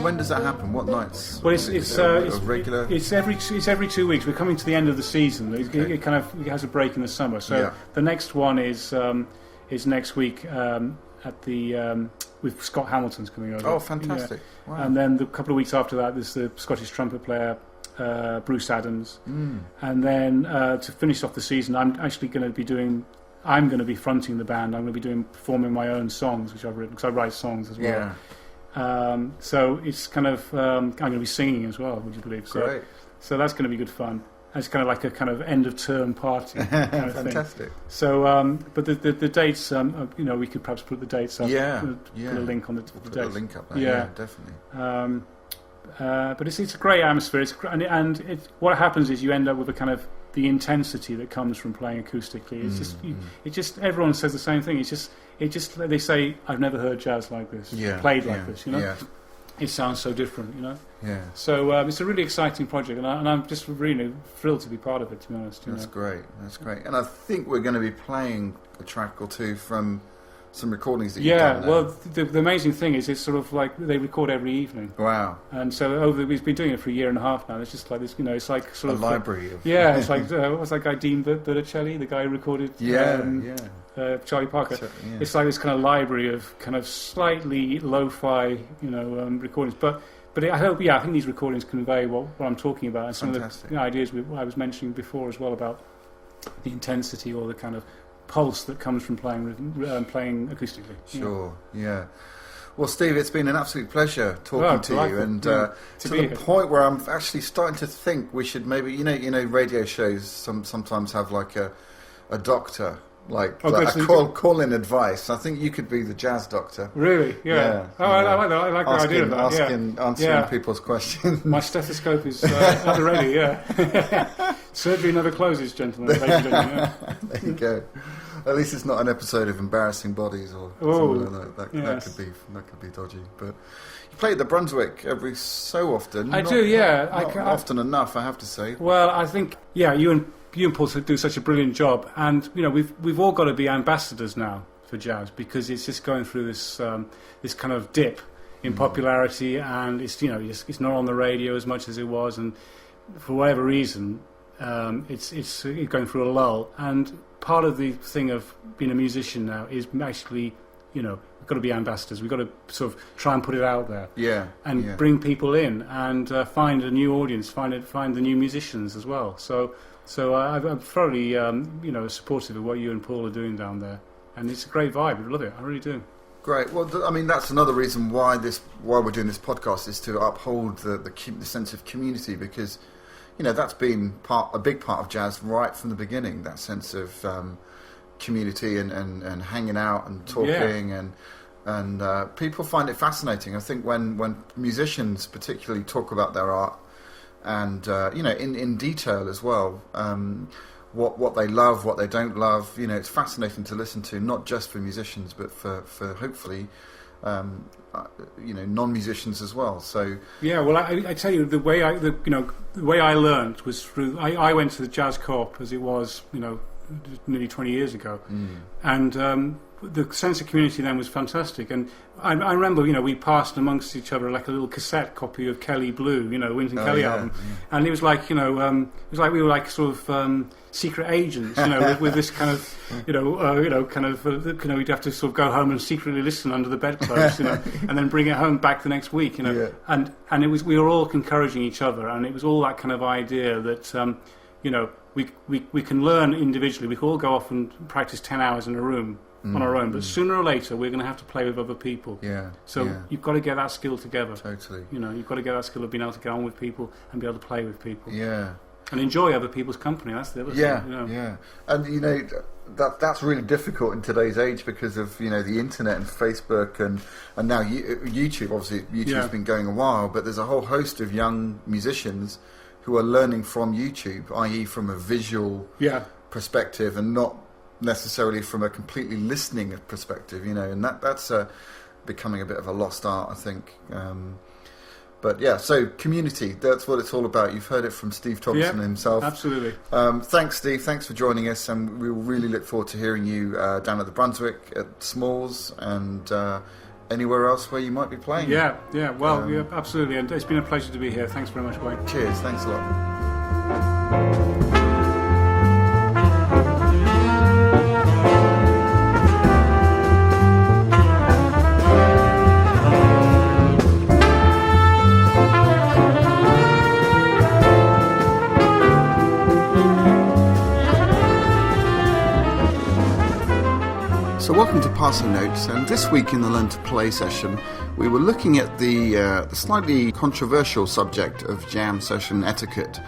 When does that happen? What nights? Well, it's regular. It's every 2 weeks. We're coming to the end of the season. It has a break in the summer. So the next one is next week at the with Scott Hamilton's coming over. Oh, fantastic! Yeah. Wow. And then the couple of weeks after that, there's the Scottish trumpet player Bruce Adams. And then to finish off the season, I'm actually going to be doing. I'm going to be fronting the band. I'm going to be performing my own songs, which I've written because I write songs as well. Yeah. So it's kind of I'm going to be singing as well. Would you believe? Great. So that's going to be good fun. It's kind of like a kind of end of term party kind of Fantastic. thing. So, but the dates, we could perhaps put the dates up. Put a link on the dates. Put a link up there. Yeah, definitely. But it's a great atmosphere. What happens is you end up with a kind of the intensity that comes from playing acoustically. It's just everyone says the same thing. It's just they say I've never heard jazz like this, played like this. It sounds so different, Yeah. So it's a really exciting project, and I'm just really thrilled to be part of it. To be honest, That's great. And I think we're going to be playing a track or two from some recordings that you've done. Well, the amazing thing is it's sort of like they record every evening. Wow. And so we've been doing it for a year and a half now. It's just like this, it's like sort of library of it's like what's that guy Dean Berticelli, the guy who recorded Charlie Parker. It's like this kind of library of kind of slightly lo-fi recordings, but I hope I think these recordings convey what I'm talking about, and some of the ideas I was mentioning before as well about the intensity or the kind of pulse that comes from playing acoustically. Sure, yeah. Well, Steve, it's been an absolute pleasure talking to you, and to the point where I'm actually starting to think we should maybe, radio shows sometimes have like a doctor, call-in advice. I think you could be the jazz doctor. Really? Yeah. I like that. I like the idea of that. Answering people's questions. My stethoscope is at the ready. Yeah. Surgery never closes, gentlemen. There you go. At least it's not an episode of Embarrassing Bodies or something like that. That could be dodgy. But you play at the Brunswick every so often. I do, yeah. Not often enough, I have to say. Well, I think you and Paul do such a brilliant job, and we've all got to be ambassadors now for jazz, because it's just going through this kind of dip in popularity, and it's not on the radio as much as it was, and for whatever reason, it's going through a lull. And part of the thing of being a musician now is actually, we've got to be ambassadors. We've got to sort of try and put it out there, and bring people in, and find a new audience, find the new musicians as well. So I'm thoroughly supportive of what you and Paul are doing down there, and it's a great vibe. I love it. I really do. Great. Well, that's another reason why we're doing this podcast, is to uphold the sense of community, because that's been a big part of jazz right from the beginning. That sense of community and hanging out and talking, and people find it fascinating. I think when musicians particularly talk about their art, and in detail as well, what they love, what they don't love, it's fascinating to listen to, not just for musicians, but for hopefully non-musicians as well. So well, I tell you, the way I learned was through. I went to the Jazz Corp, as it was, nearly 20 years ago, and the sense of community then was fantastic. And I remember, we passed amongst each other like a little cassette copy of Kelly Blue, the Wynton Kelly album, and it was like, it was like we were like sort of secret agents, with this kind of, we'd have to sort of go home and secretly listen under the bedclothes, and then bring it home back the next week, and it was, we were all encouraging each other, and it was all that kind of idea that, we can learn individually. We can all go off and practice 10 hours in a room on our own, but sooner or later we're going to have to play with other people. So you've got to get that skill together. Totally. You've got to get that skill of being able to get on with people and be able to play with people. And enjoy other people's company. That's the other thing. And that's really difficult in today's age because of the internet and Facebook and now YouTube. Obviously, YouTube's been going a while, but there's a whole host of young musicians who are learning from YouTube, i.e., from a visual perspective, and not necessarily from a completely listening perspective. And that's becoming a bit of a lost art, I think. So community, that's what it's all about. You've heard it from Steve Thompson himself. Absolutely. Thanks, Steve. Thanks for joining us, and we really look forward to hearing you down at the Brunswick, at Smalls, and anywhere else where you might be playing. Well, absolutely. And it's been a pleasure to be here. Thanks very much, Wayne. Cheers. Thanks a lot. So welcome to Passing Notes, and this week in the Learn to Play session we were looking at the slightly controversial subject of jam session etiquette.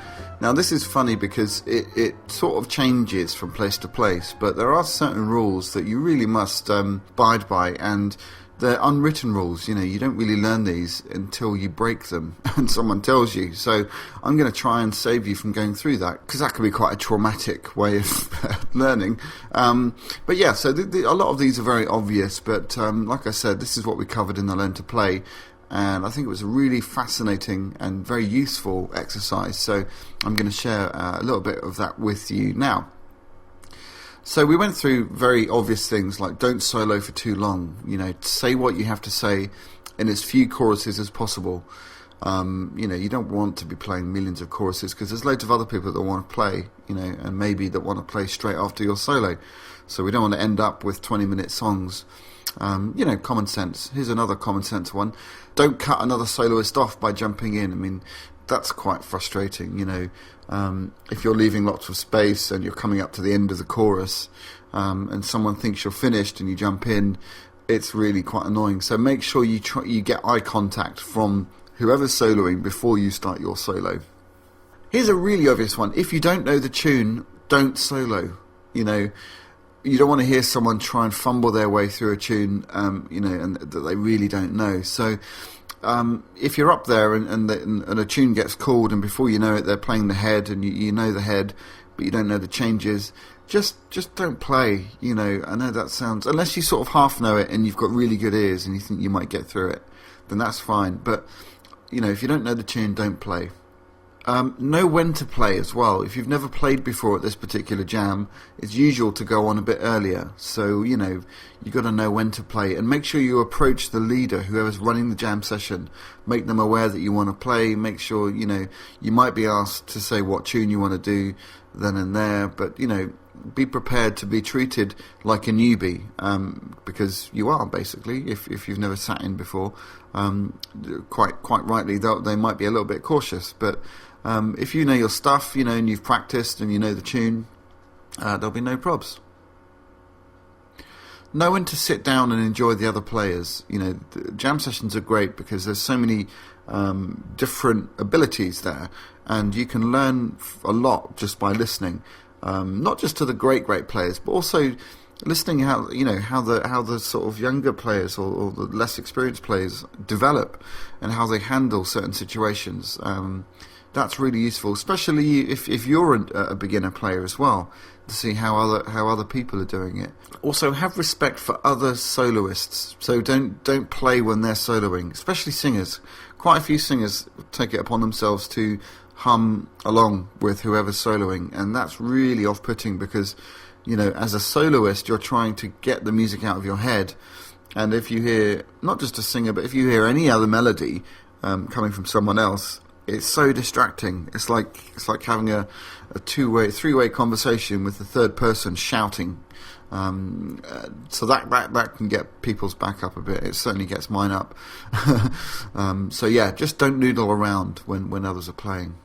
Now this is funny because it sort of changes from place to place, but there are certain rules that you really must abide by, and they're unwritten rules. You don't really learn these until you break them and someone tells you. So I'm going to try and save you from going through that, because that can be quite a traumatic way of learning. But yeah, so a lot of these are very obvious, but like I said, this is what we covered in the Learn to Play, and I think it was a really fascinating and very useful exercise. So I'm going to share a little bit of that with you now. So we went through very obvious things like don't solo for too long. Say what you have to say in as few choruses as possible. You don't want to be playing millions of choruses because there's loads of other people that want to play, and maybe that want to play straight after your solo. So we don't want to end up with 20-minute songs. Common sense. Here's another common sense one. Don't cut another soloist off by jumping in. I mean, that's quite frustrating, if you're leaving lots of space and you're coming up to the end of the chorus, and someone thinks you're finished and you jump in, it's really quite annoying. So make sure you get eye contact from whoever's soloing before you start your solo. Here's a really obvious one. If you don't know the tune, don't solo. You don't want to hear someone try and fumble their way through a tune, and that they really don't know. So if you're up there and a tune gets called, and before you know it they're playing the head, and you know the head but you don't know the changes, just don't play. I know that sounds, unless you sort of half know it and you've got really good ears and you think you might get through it, then that's fine. But if you don't know the tune, don't play. Know when to play as well. If you've never played before at this particular jam, it's usual to go on a bit earlier. So, you got to know when to play. And make sure you approach the leader, whoever's running the jam session. Make them aware that you want to play. Make sure, you might be asked to say what tune you want to do then and there. But, be prepared to be treated like a newbie, because you are, basically, if you've never sat in before. Quite rightly, they might be a little bit cautious, but if you know your stuff, and you've practiced and you know the tune, there'll be no probs. Know when to sit down and enjoy the other players. The jam sessions are great because there's so many different abilities there, and you can learn a lot just by listening. Not just to the great players, but also listening how the sort of younger players or the less experienced players develop and how they handle certain situations. That's really useful, especially if you're a beginner player as well, to see how other people are doing it. Also, have respect for other soloists. So don't play when they're soloing, especially singers. Quite a few singers take it upon themselves to hum along with whoever's soloing, and that's really off-putting because, as a soloist, you're trying to get the music out of your head, and if you hear not just a singer, but if you hear any other melody coming from someone else, it's so distracting. It's like having a three-way conversation with the third person shouting. So that can get people's back up a bit. It certainly gets mine up. So yeah, just don't noodle around when others are playing.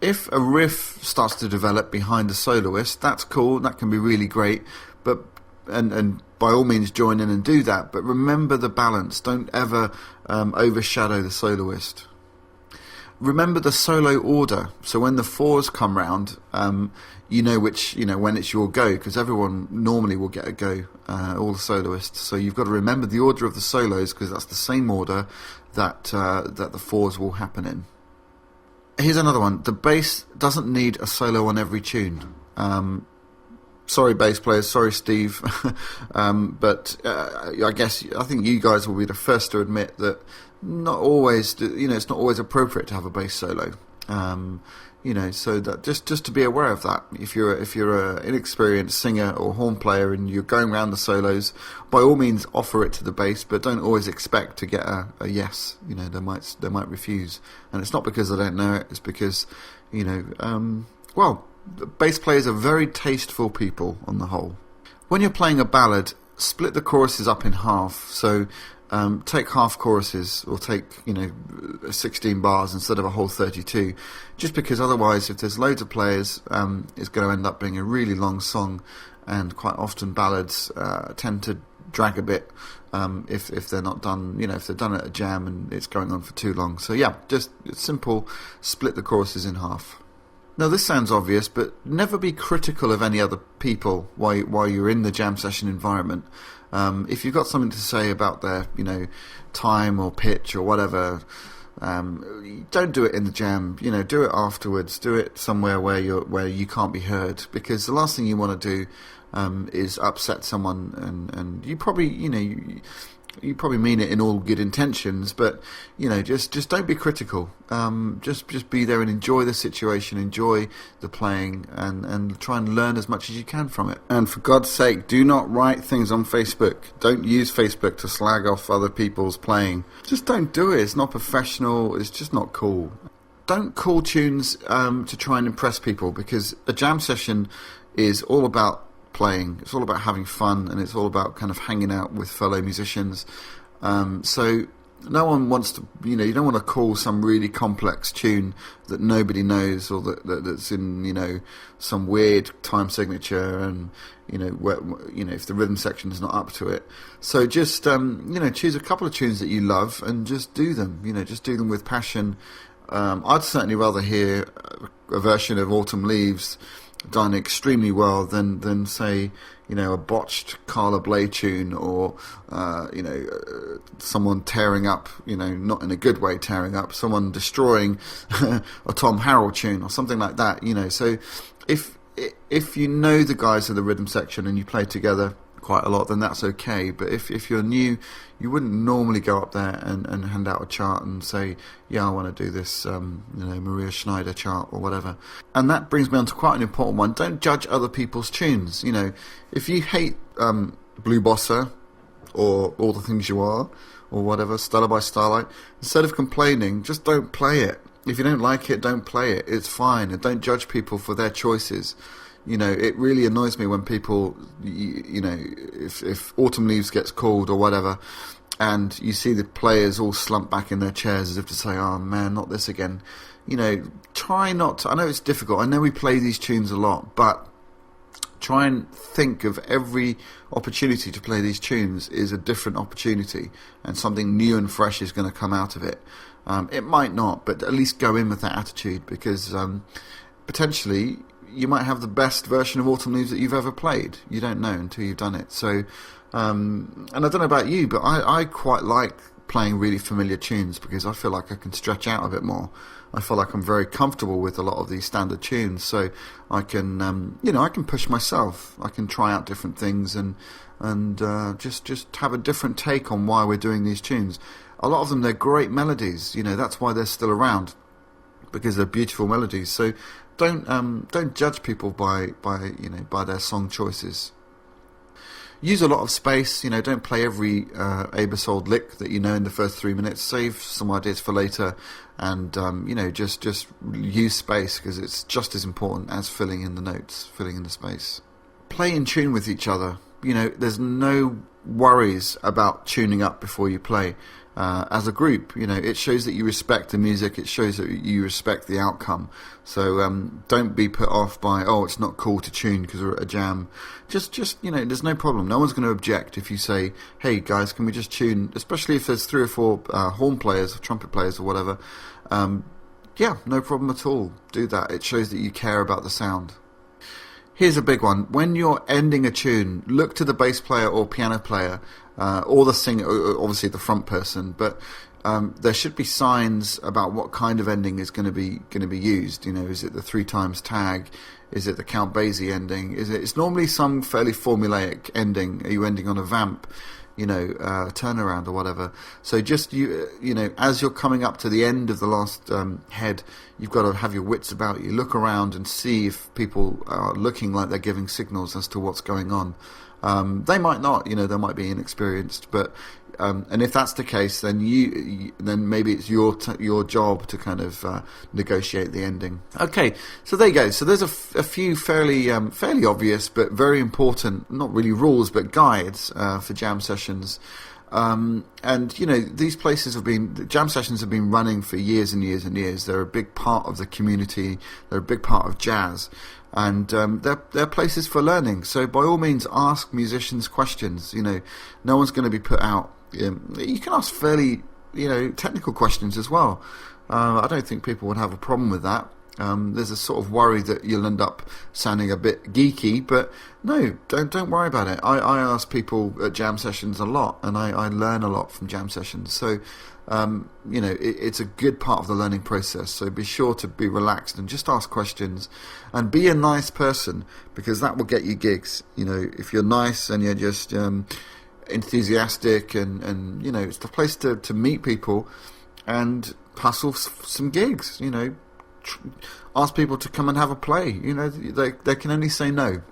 If a riff starts to develop behind a soloist, that's cool. That can be really great. But and by all means join in and do that. But remember the balance. Don't ever overshadow the soloist. Remember the solo order. So when the fours come round, when it's your go, because everyone normally will get a go, all the soloists. So you've got to remember the order of the solos, because that's the same order that the fours will happen in. Here's another one. The bass doesn't need a solo on every tune. Sorry, bass players. Sorry, Steve. But I think you guys will be the first to admit that not always, it's not always appropriate to have a bass solo. So that just to be aware of that. If you're an inexperienced singer or horn player and you're going around the solos, by all means offer it to the bass, but don't always expect to get a yes. They might refuse, and it's not because they don't know it. It's because bass players are very tasteful people on the whole. When you're playing a ballad, split the choruses up in half. So take half choruses, or take 16 bars instead of a whole 32, just because otherwise, if there's loads of players, it's going to end up being a really long song, and quite often ballads tend to drag a bit if they're not done, if they're done at a jam and it's going on for too long. So yeah, just simple, split the choruses in half. Now this sounds obvious, but never be critical of any other people while you're in the jam session environment. If you've got something to say about their, time or pitch or whatever, don't do it in the jam. Do it afterwards. Do it somewhere where you can't be heard, because the last thing you want to do is upset someone, and you probably you probably mean it in all good intentions, but just don't be critical. Just be there and enjoy the situation, enjoy the playing, and try and learn as much as you can from it. And for God's sake, do not write things on Facebook. Don't use Facebook to slag off other people's playing. Just don't do it. It's not professional. It's just not cool. Don't call tunes to try and impress people, because a jam session is all about playing. It's all about having fun, and it's all about kind of hanging out with fellow musicians. So no one wants to, you don't want to call some really complex tune that nobody knows, or that's in, some weird time signature, and if the rhythm section is not up to it. So just choose a couple of tunes that you love and just do them. Just do them with passion. I'd certainly rather hear a version of Autumn Leaves done extremely well than say a botched Carla Bley tune, or someone tearing up, not in a good way tearing up, someone destroying a Tom Harrell tune or something like that. So if the guys in the rhythm section and you play together, quite a lot, then that's okay. But if you're new, you wouldn't normally go up there and hand out a chart and say, yeah, I want to do this, Maria Schneider chart or whatever. And that brings me on to quite an important one. Don't judge other people's tunes. If you hate Blue Bossa or All the Things You Are or whatever, Stella by Starlight, instead of complaining, just don't play it. If you don't like it, don't play it. It's fine. And don't judge people for their choices. It really annoys me when people, if Autumn Leaves gets called or whatever, and you see the players all slump back in their chairs as if to say, oh man, not this again. Try not to, I know it's difficult. I know we play these tunes a lot, but try and think of every opportunity to play these tunes is a different opportunity, and something new and fresh is going to come out of it. It might not, but at least go in with that attitude, because potentially you might have the best version of Autumn Leaves that you've ever played. You don't know until you've done it. So, and I don't know about you, but I quite like playing really familiar tunes because I feel like I can stretch out a bit more. I feel like I'm very comfortable with a lot of these standard tunes, so I can, I can push myself. I can try out different things and just have a different take on why we're doing these tunes. A lot of them, they're great melodies. That's why they're still around, because they're beautiful melodies. So don't judge people by their song choices. Use a lot of space. Don't play every Aebersold lick that in the first 3 minutes. Save some ideas for later, and just use space, because it's just as important as filling in the notes, filling in the space. Play in tune with each other. There's no worries about tuning up before you play. As a group, it shows that you respect the music. It shows that you respect the outcome. So don't be put off by, it's not cool to tune because we're at a jam. Just there's no problem. No one's going to object if you say, hey guys, can we just tune? Especially if there's 3 or 4 horn players, trumpet players, or whatever. Yeah, no problem at all. Do that. It shows that you care about the sound. Here's a big one. When you're ending a tune, look to the bass player or piano player, or the singer, obviously the front person, but there should be signs about what kind of ending is going to be used. Is it the 3 times tag? Is it the Count Basie ending? It's normally some fairly formulaic ending. Are you ending on a vamp? Turnaround or whatever. So just as you're coming up to the end of the last head, you've got to have your wits about you. Look around and see if people are looking like they're giving signals as to what's going on. They might not, they might be inexperienced, but and if that's the case, then then maybe it's your job to kind of negotiate the ending. Okay, so there you go. So there's a few fairly obvious but very important, not really rules but guides for jam sessions. And these places jam sessions have been running for years and years and years. They're a big part of the community. They're a big part of jazz. And they're places for learning. So by all means, ask musicians questions. No one's going to be put out. You can ask fairly, technical questions as well. I don't think people would have a problem with that. There's a sort of worry that you'll end up sounding a bit geeky, but no, don't worry about it. I ask people at jam sessions a lot, and I learn a lot from jam sessions. So it's a good part of the learning process. So be sure to be relaxed and just ask questions, and be a nice person, because that will get you gigs. If you're nice and you're just enthusiastic, and it's the place to meet people and hustle some gigs. Ask people to come and have a play. They can only say no.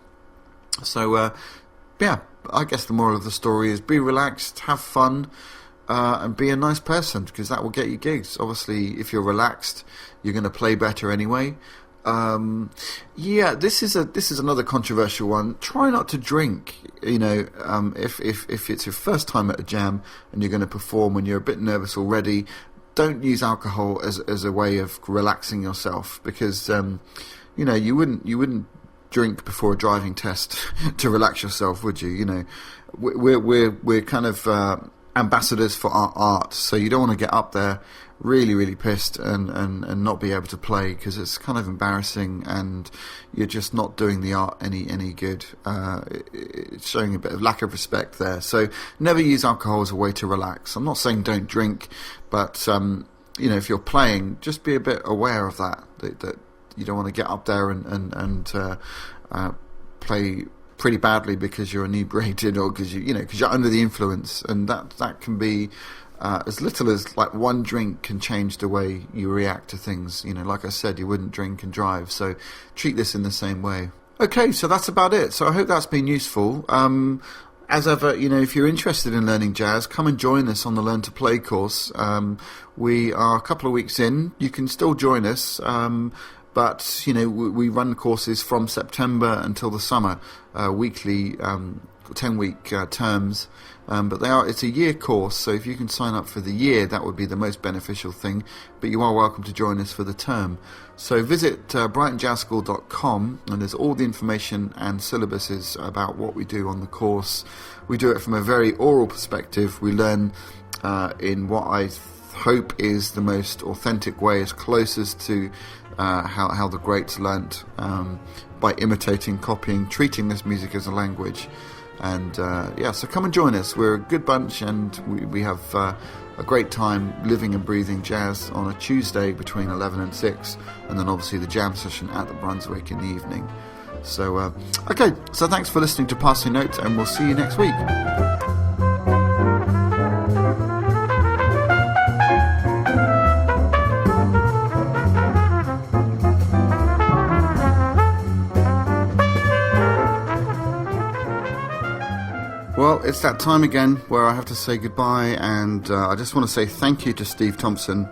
So I guess the moral of the story is be relaxed, have fun, and be a nice person, because that will get you gigs. Obviously, if you're relaxed, you're going to play better anyway. This is another controversial one. Try not to drink. If it's your first time at a jam and you're going to perform and you're a bit nervous already, don't use alcohol as a way of relaxing yourself, because you wouldn't drink before a driving test to relax yourself, would you? We're kind of ambassadors for our art, so you don't want to get up there really, really pissed and not be able to play, because it's kind of embarrassing and you're just not doing the art any good. It's showing a bit of lack of respect there. So never use alcohol as a way to relax. I'm not saying don't drink, but if you're playing, just be a bit aware of that you don't want to get up there and play pretty badly because you're inebriated or because because you're under the influence, and that can be as little as like one drink can change the way you react to things. Like I said, you wouldn't drink and drive, so treat this in the same way. Okay, so that's about it. So I hope that's been useful. As ever, if you're interested in learning jazz, come and join us on the Learn to Play course. We are a couple of weeks in. You can still join us, but we run courses from September until the summer, weekly 10-week terms. But it's a year course, so if you can sign up for the year, that would be the most beneficial thing. But you are welcome to join us for the term. So visit brightonjazzschool.com, and there's all the information and syllabuses about what we do on the course. We do it from a very oral perspective. We learn in what I hope is the most authentic way, as closest to how the greats learnt, by imitating, copying, treating this music as a language. And so come and join us. We're a good bunch, and we have a great time living and breathing jazz on a Tuesday between 11 and 6, and then obviously the jam session at the Brunswick in the evening. So thanks for listening to Passing Notes, and we'll see you next week. Well, it's that time again where I have to say goodbye, and I just want to say thank you to Steve Thompson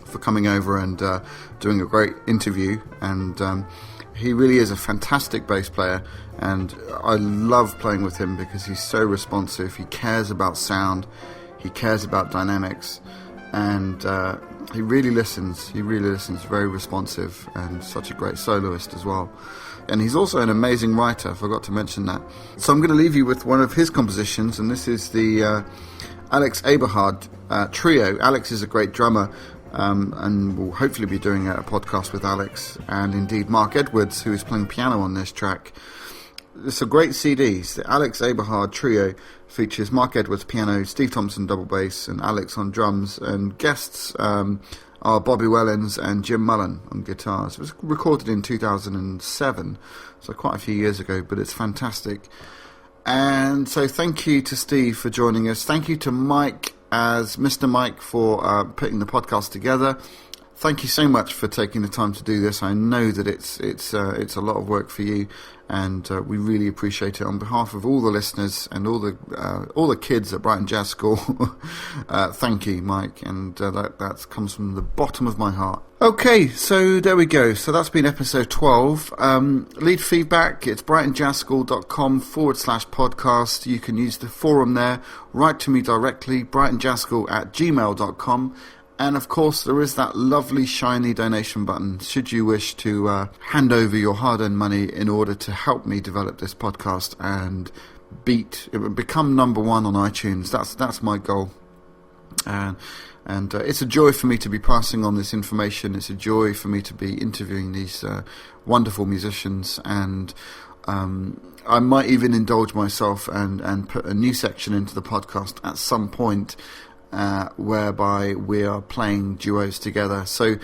for coming over and doing a great interview. And he really is a fantastic bass player, and I love playing with him because he's so responsive. He cares about sound, he cares about dynamics, and he really listens. Very responsive, and such a great soloist as well. And he's also an amazing writer, I forgot to mention that. So I'm going to leave you with one of his compositions, and this is the Alex Eberhard trio. Alex is a great drummer, and we'll hopefully be doing a podcast with Alex, and indeed Mark Edwards, who is playing piano on this track. It's a great CD. The Alex Eberhard trio features Mark Edwards piano, Steve Thompson double bass, and Alex on drums, and guests are Bobby Wellens and Jim Mullen on guitars. It was recorded in 2007, so quite a few years ago, but it's fantastic. And so thank you to Steve for joining us. Thank you to Mike as Mr. Mike for putting the podcast together. Thank you so much for taking the time to do this. I know that it's a lot of work for you, and we really appreciate it. On behalf of all the listeners and all the kids at Brighton Jazz School, thank you, Mike, and that comes from the bottom of my heart. Okay, so there we go. So that's been episode 12. Lead feedback, it's brightonjazzschool.com/podcast. You can use the forum there. Write to me directly, brightonjazzschool@gmail.com. And of course, there is that lovely shiny donation button, should you wish to hand over your hard-earned money in order to help me develop this podcast and become number one on iTunes. That's my goal. And it's a joy for me to be passing on this information. It's a joy for me to be interviewing these wonderful musicians, and I might even indulge myself and put a new section into the podcast at some point, whereby we are playing duos together. So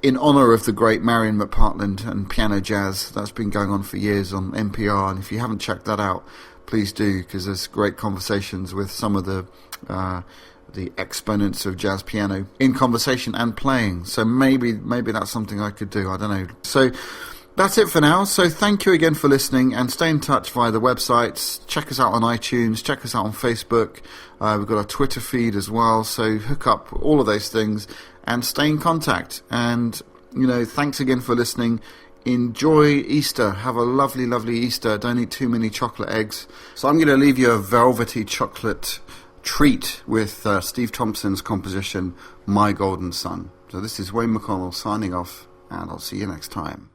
in honour of the great Marion McPartland and Piano Jazz, that's been going on for years on NPR, and if you haven't checked that out, please do, because there's great conversations with some of the exponents of jazz piano in conversation and playing. So maybe that's something I could do, I don't know. So that's it for now. So thank you again for listening, and stay in touch via the websites. Check us out on iTunes, check us out on Facebook. We've got our Twitter feed as well, so hook up all of those things and stay in contact. And, thanks again for listening. Enjoy Easter. Have a lovely, lovely Easter. Don't eat too many chocolate eggs. So I'm going to leave you a velvety chocolate treat with Steve Thompson's composition, My Golden Sun. So this is Wayne McConnell signing off, and I'll see you next time.